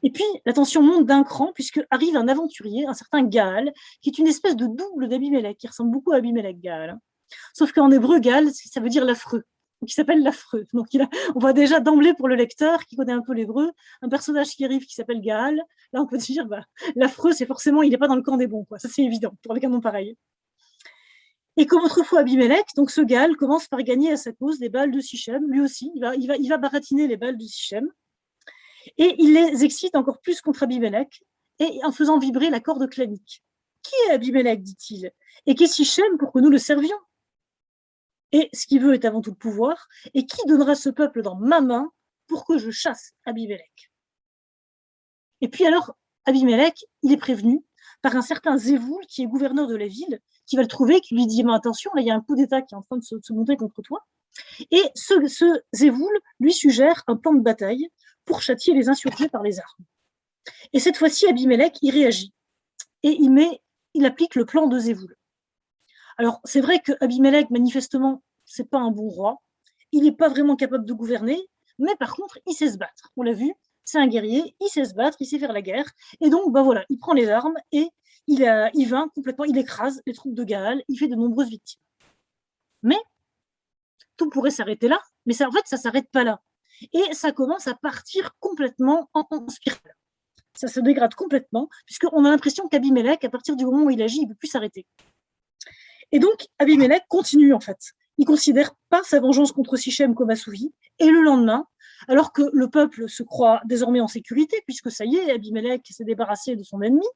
Et puis, la tension monte d'un cran, puisque arrive un aventurier, un certain Gaal, qui est une espèce de double d'Abimélec, qui ressemble beaucoup à Abimélec, Gaal. Sauf qu'en hébreu, Gaal, ça veut dire l'affreux. Donc, il s'appelle l'affreux. Donc, on voit déjà d'emblée pour le lecteur, qui connaît un peu l'hébreu, un personnage qui arrive qui s'appelle Gaal. Là, on peut dire, l'affreux, c'est forcément, il n'est pas dans le camp des bons, quoi. Ça, c'est évident, pour avec un nom pareil. Et comme autrefois Abimélec, donc ce Gaal commence par gagner à sa cause des Baals de Sichem. Lui aussi, il va baratiner les Baals de Sichem. Et il les excite encore plus contre Abimélec, et en faisant vibrer la corde clanique. Qui est Abimélec, dit-il, et qu'est Sichem pour que nous le servions? Et ce qu'il veut est avant tout le pouvoir, et qui donnera ce peuple dans ma main pour que je chasse Abimélec? Et puis alors, Abimélec, il est prévenu par un certain Zévoul, qui est gouverneur de la ville, qui va le trouver, qui lui dit « Mais attention, là, il y a un coup d'État qui est en train de se monter contre toi. » Et ce Zévoul lui suggère un plan de bataille pour châtier les insurgés par les armes. Et cette fois-ci, Abimélec, il réagit. Et il applique le plan de Zévoul. Alors, c'est vrai que Abimélec, manifestement, c'est pas un bon roi. Il n'est pas vraiment capable de gouverner, mais par contre, il sait se battre. On l'a vu, c'est un guerrier, il sait se battre, il sait faire la guerre. Et donc, voilà, il prend les armes et il vainc complètement, il écrase les troupes de Gaal, il fait de nombreuses victimes. Mais tout pourrait s'arrêter là, mais ça, en fait, ça ne s'arrête pas là. Et ça commence à partir complètement en spirale. Ça se dégrade complètement, puisqu'on a l'impression qu'Abimélec, à partir du moment où il agit, il ne peut plus s'arrêter. Et donc, Abimélec continue, en fait. Il ne considère pas sa vengeance contre Sichem comme assouvie. Et le lendemain, alors que le peuple se croit désormais en sécurité, puisque ça y est, Abimélec s'est débarrassé de son ennemi,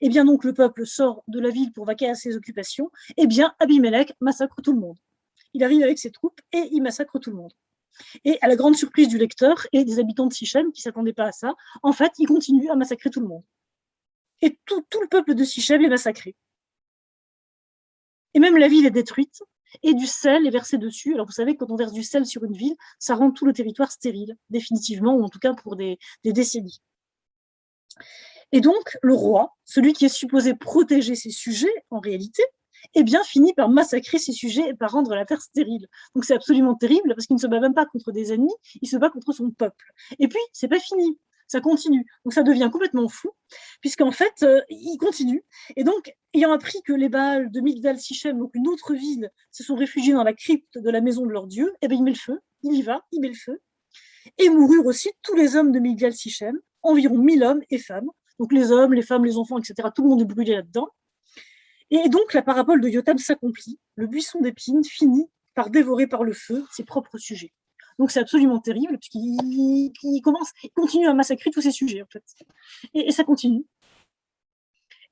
et bien donc le peuple sort de la ville pour vaquer à ses occupations, et bien Abimélec massacre tout le monde. Il arrive avec ses troupes et il massacre tout le monde. Et à la grande surprise du lecteur et des habitants de Sichem qui ne s'attendaient pas à ça, en fait, il continue à massacrer tout le monde. Et tout le peuple de Sichem est massacré. Et même la ville est détruite, et du sel est versé dessus. Alors vous savez, quand on verse du sel sur une ville, ça rend tout le territoire stérile, définitivement, ou en tout cas pour des décennies. Et donc, le roi, celui qui est supposé protéger ses sujets, en réalité, eh bien, finit par massacrer ses sujets et par rendre la terre stérile. Donc c'est absolument terrible, parce qu'il ne se bat même pas contre des ennemis, il se bat contre son peuple. Et puis, c'est pas fini, ça continue. Donc ça devient complètement fou, puisqu'en fait, il continue. Et donc, ayant appris que les Baals de Migdal Sichem, donc une autre ville, se sont réfugiés dans la crypte de la maison de leur dieu, eh bien, il met le feu, il y va, il met le feu. Et moururent aussi tous les hommes de Migdal Sichem, environ 1000 hommes et femmes. Donc les hommes, les femmes, les enfants, etc. Tout le monde est brûlé là-dedans. Et donc la parabole de Yotam s'accomplit. Le buisson d'épines finit par dévorer par le feu ses propres sujets. Donc c'est absolument terrible, puisqu'il continue à massacrer tous ses sujets, en fait. Et ça continue.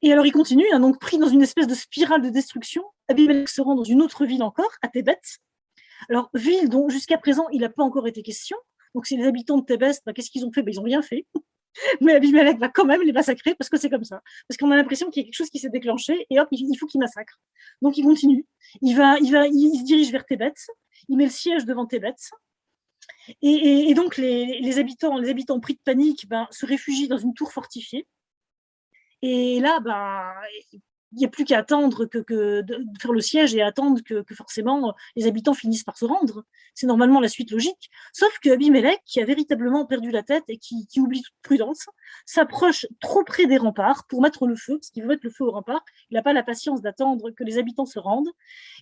Et alors il continue, hein, donc pris dans une espèce de spirale de destruction, Abimelech se rend dans une autre ville encore, à Thébet. Alors, ville dont jusqu'à présent il n'a pas encore été question. Donc c'est les habitants de Thébet, qu'est-ce qu'ils ont fait? Ils n'ont rien fait. Mais Abimelech va quand même les massacrer parce que c'est comme ça. Parce qu'on a l'impression qu'il y a quelque chose qui s'est déclenché et hop, il faut qu'il massacre. Donc il continue. Il se dirige vers Thébet. Il met le siège devant Thébet. Et donc les habitants pris de panique se réfugient dans une tour fortifiée. Et là, il n'y a plus qu'à attendre de faire le siège et attendre que forcément les habitants finissent par se rendre. C'est normalement la suite logique. Sauf que Abimelech, qui a véritablement perdu la tête et qui oublie toute prudence, s'approche trop près des remparts pour mettre le feu, parce qu'il veut mettre le feu aux remparts. Il n'a pas la patience d'attendre que les habitants se rendent.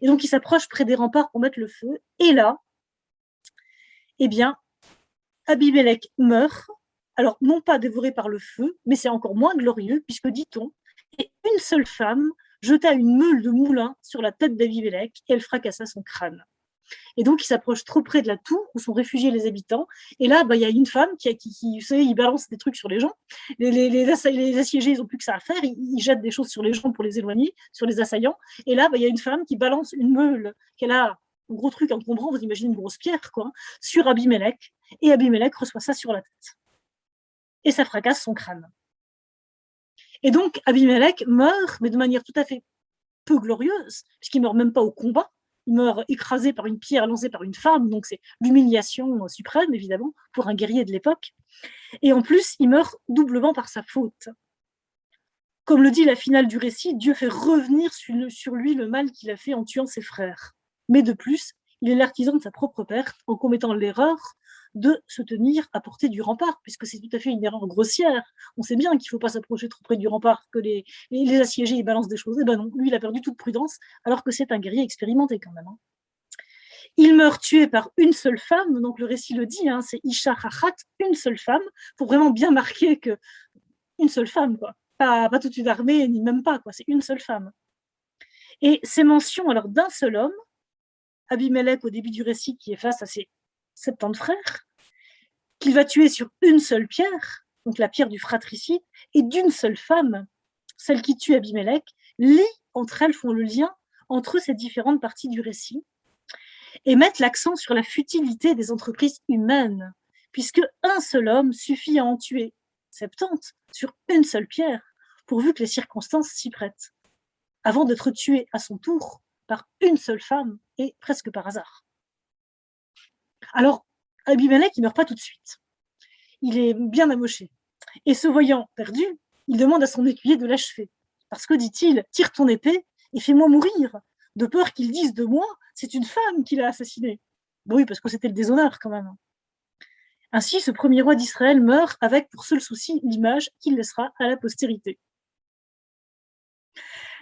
Et donc, il s'approche près des remparts pour mettre le feu. Et là, eh bien, Abimelech meurt. Alors, non pas dévoré par le feu, mais c'est encore moins glorieux, puisque, dit-on, et une seule femme jeta une meule de moulin sur la tête d'Abimelech et elle fracassa son crâne. Et donc, il s'approche trop près de la tour où sont réfugiés les habitants. Et là, il y a une femme qui vous savez, il balance des trucs sur les gens. Les assiégés, ils n'ont plus que ça à faire. Ils jettent des choses sur les gens pour les éloigner, sur les assaillants. Et là, il y a une femme qui balance une meule qu'elle a, un gros truc encombrant, vous imaginez une grosse pierre, quoi, sur Abimelech. Et Abimelech reçoit ça sur la tête. Et ça fracasse son crâne. Et donc, Abimelech meurt, mais de manière tout à fait peu glorieuse, puisqu'il ne meurt même pas au combat. Il meurt écrasé par une pierre lancée par une femme, donc c'est l'humiliation suprême, évidemment, pour un guerrier de l'époque. Et en plus, il meurt doublement par sa faute. Comme le dit la finale du récit, Dieu fait revenir sur lui le mal qu'il a fait en tuant ses frères. Mais de plus, il est l'artisan de sa propre perte en commettant l'erreur de se tenir à portée du rempart, puisque c'est tout à fait une erreur grossière. On sait bien qu'il ne faut pas s'approcher trop près du rempart, que les assiégés ils balancent des choses. Et ben non, lui, il a perdu toute prudence, alors que c'est un guerrier expérimenté quand même. Il meurt tué par une seule femme, donc le récit le dit, c'est Isha Hachat, une seule femme, pour vraiment bien marquer que une seule femme, quoi. Pas toute une armée, ni même pas, quoi. C'est une seule femme. Et ces mentions alors d'un seul homme, Abimelech au début du récit qui est face à ses 70 frères, qu'il va tuer sur une seule pierre, donc la pierre du fratricide, et d'une seule femme, celle qui tue Abimelech, entre elles font le lien entre ces différentes parties du récit et mettent l'accent sur la futilité des entreprises humaines, puisque un seul homme suffit à en tuer 70 sur une seule pierre, pourvu que les circonstances s'y prêtent, avant d'être tué à son tour par une seule femme et presque par hasard. Alors, Abimelech, il ne meurt pas tout de suite. Il est bien amoché. Et se voyant perdu, il demande à son écuyer de l'achever. Parce que, dit-il, tire ton épée et fais-moi mourir, de peur qu'ils disent de moi, c'est une femme qui l'a assassiné. Bon, oui, parce que c'était le déshonneur quand même. Ainsi, ce premier roi d'Israël meurt avec pour seul souci l'image qu'il laissera à la postérité.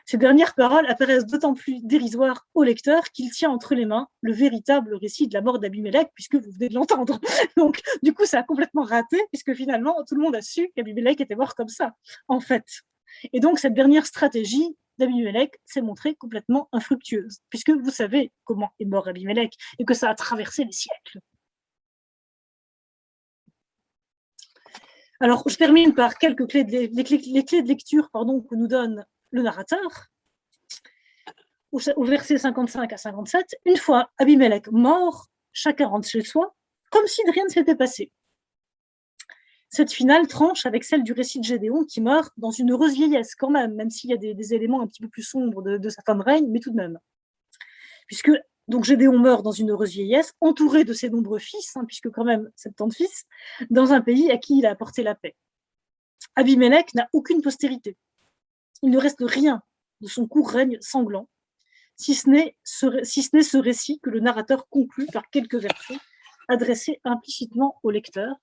Ces dernières paroles apparaissent d'autant plus dérisoires au lecteur qu'il tient entre les mains le véritable récit de la mort d'Abimelech, puisque vous venez de l'entendre. Donc, du coup, ça a complètement raté, puisque finalement, tout le monde a su qu'Abimelech était mort comme ça, en fait. Et donc, cette dernière stratégie d'Abimelech s'est montrée complètement infructueuse, puisque vous savez comment est mort Abimelech, et que ça a traversé les siècles. Alors, je termine par quelques clés les clés de lecture que nous donne le narrateur, au verset 55 à 57, une fois Abimelech mort, chacun rentre chez soi, comme si rien ne s'était passé. Cette finale tranche avec celle du récit de Gédéon qui meurt dans une heureuse vieillesse quand même s'il y a des éléments un petit peu plus sombres de sa fin de règne, mais tout de même. Puisque donc Gédéon meurt dans une heureuse vieillesse, entouré de ses nombreux fils, puisque quand même 70 fils, dans un pays à qui il a apporté la paix. Abimelech n'a aucune postérité. Il ne reste rien de son court règne sanglant, si ce n'est ce récit que le narrateur conclut par quelques versets adressés implicitement au lecteur.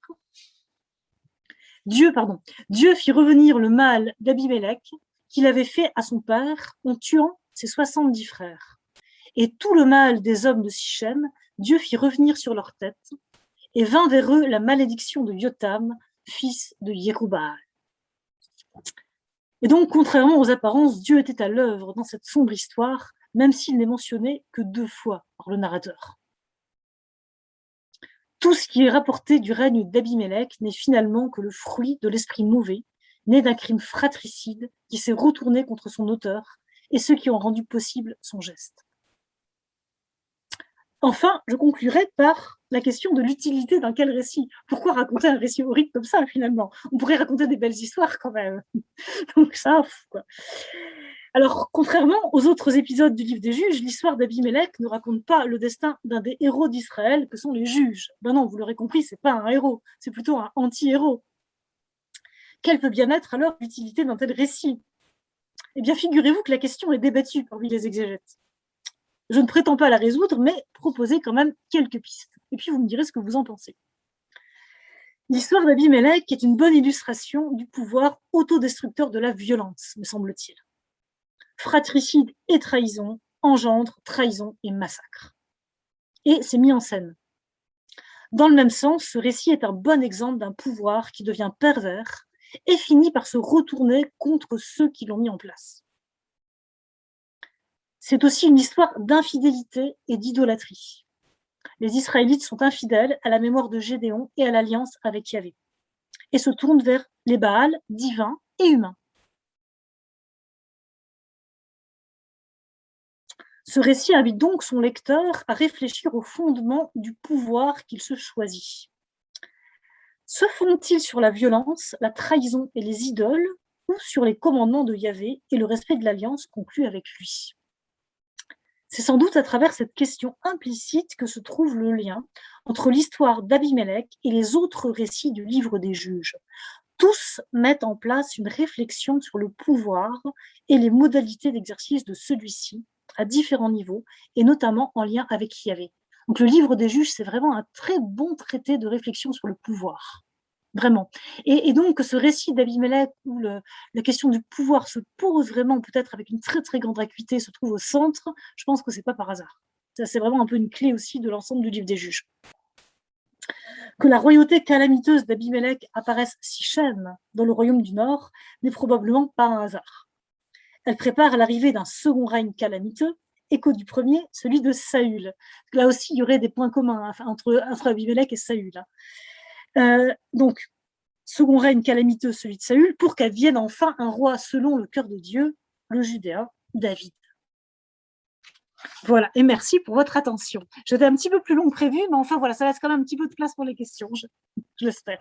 Dieu fit revenir le mal d'Abimelech qu'il avait fait à son père en tuant ses 70 frères. Et tout le mal des hommes de Sichem, Dieu fit revenir sur leur tête, et vint vers eux la malédiction de Yotam, fils de Yerubbaal. Et donc, contrairement aux apparences, Dieu était à l'œuvre dans cette sombre histoire, même s'il n'est mentionné que 2 fois par le narrateur. Tout ce qui est rapporté du règne d'Abimélec n'est finalement que le fruit de l'esprit mauvais, né d'un crime fratricide qui s'est retourné contre son auteur et ceux qui ont rendu possible son geste. Enfin, je conclurai par la question de l'utilité d'un tel récit. Pourquoi raconter un récit horrible comme ça, finalement? On pourrait raconter des belles histoires quand même. Donc ça, quoi. Alors, contrairement aux autres épisodes du livre des juges, l'histoire d'Abimélec ne raconte pas le destin d'un des héros d'Israël que sont les juges. Ben non, vous l'aurez compris, c'est pas un héros, c'est plutôt un anti-héros. Quelle peut bien être alors l'utilité d'un tel récit? Eh bien, figurez-vous que la question est débattue parmi les exégètes. Je ne prétends pas la résoudre, mais proposer quand même quelques pistes. Et puis vous me direz ce que vous en pensez. L'histoire d'Abimélec est une bonne illustration du pouvoir autodestructeur de la violence, me semble-t-il. Fratricide et trahison engendrent trahison et massacre. Et c'est mis en scène. Dans le même sens, ce récit est un bon exemple d'un pouvoir qui devient pervers et finit par se retourner contre ceux qui l'ont mis en place. C'est aussi une histoire d'infidélité et d'idolâtrie. Les Israélites sont infidèles à la mémoire de Gédéon et à l'alliance avec Yahvé, et se tournent vers les Baals divins et humains. Ce récit invite donc son lecteur à réfléchir au fondement du pouvoir qu'il se choisit. Se fondent-ils sur la violence, la trahison et les idoles, ou sur les commandements de Yahvé et le respect de l'alliance conclue avec lui? C'est sans doute à travers cette question implicite que se trouve le lien entre l'histoire d'Abimélec et les autres récits du livre des juges. Tous mettent en place une réflexion sur le pouvoir et les modalités d'exercice de celui-ci à différents niveaux, et notamment en lien avec Yahvé. Donc le livre des juges, c'est vraiment un très bon traité de réflexion sur le pouvoir. Vraiment. Et donc, ce récit d'Abimélec où la question du pouvoir se pose vraiment, peut-être avec une très très grande acuité, se trouve au centre, je pense que c'est pas par hasard. Ça, c'est vraiment un peu une clé aussi de l'ensemble du livre des juges. Que la royauté calamiteuse d'Abimélec apparaisse si chaîne dans le royaume du Nord n'est probablement pas un hasard. Elle prépare l'arrivée d'un second règne calamiteux, écho du premier, celui de Saül. Là aussi, il y aurait des points communs entre Abimélec et Saül. Donc, second règne calamiteux, celui de Saül, pour qu'advienne enfin un roi selon le cœur de Dieu, le Judéen, David. Voilà, et merci pour votre attention. J'étais un petit peu plus long que prévu, mais enfin voilà, ça laisse quand même un petit peu de place pour les questions, je l'espère.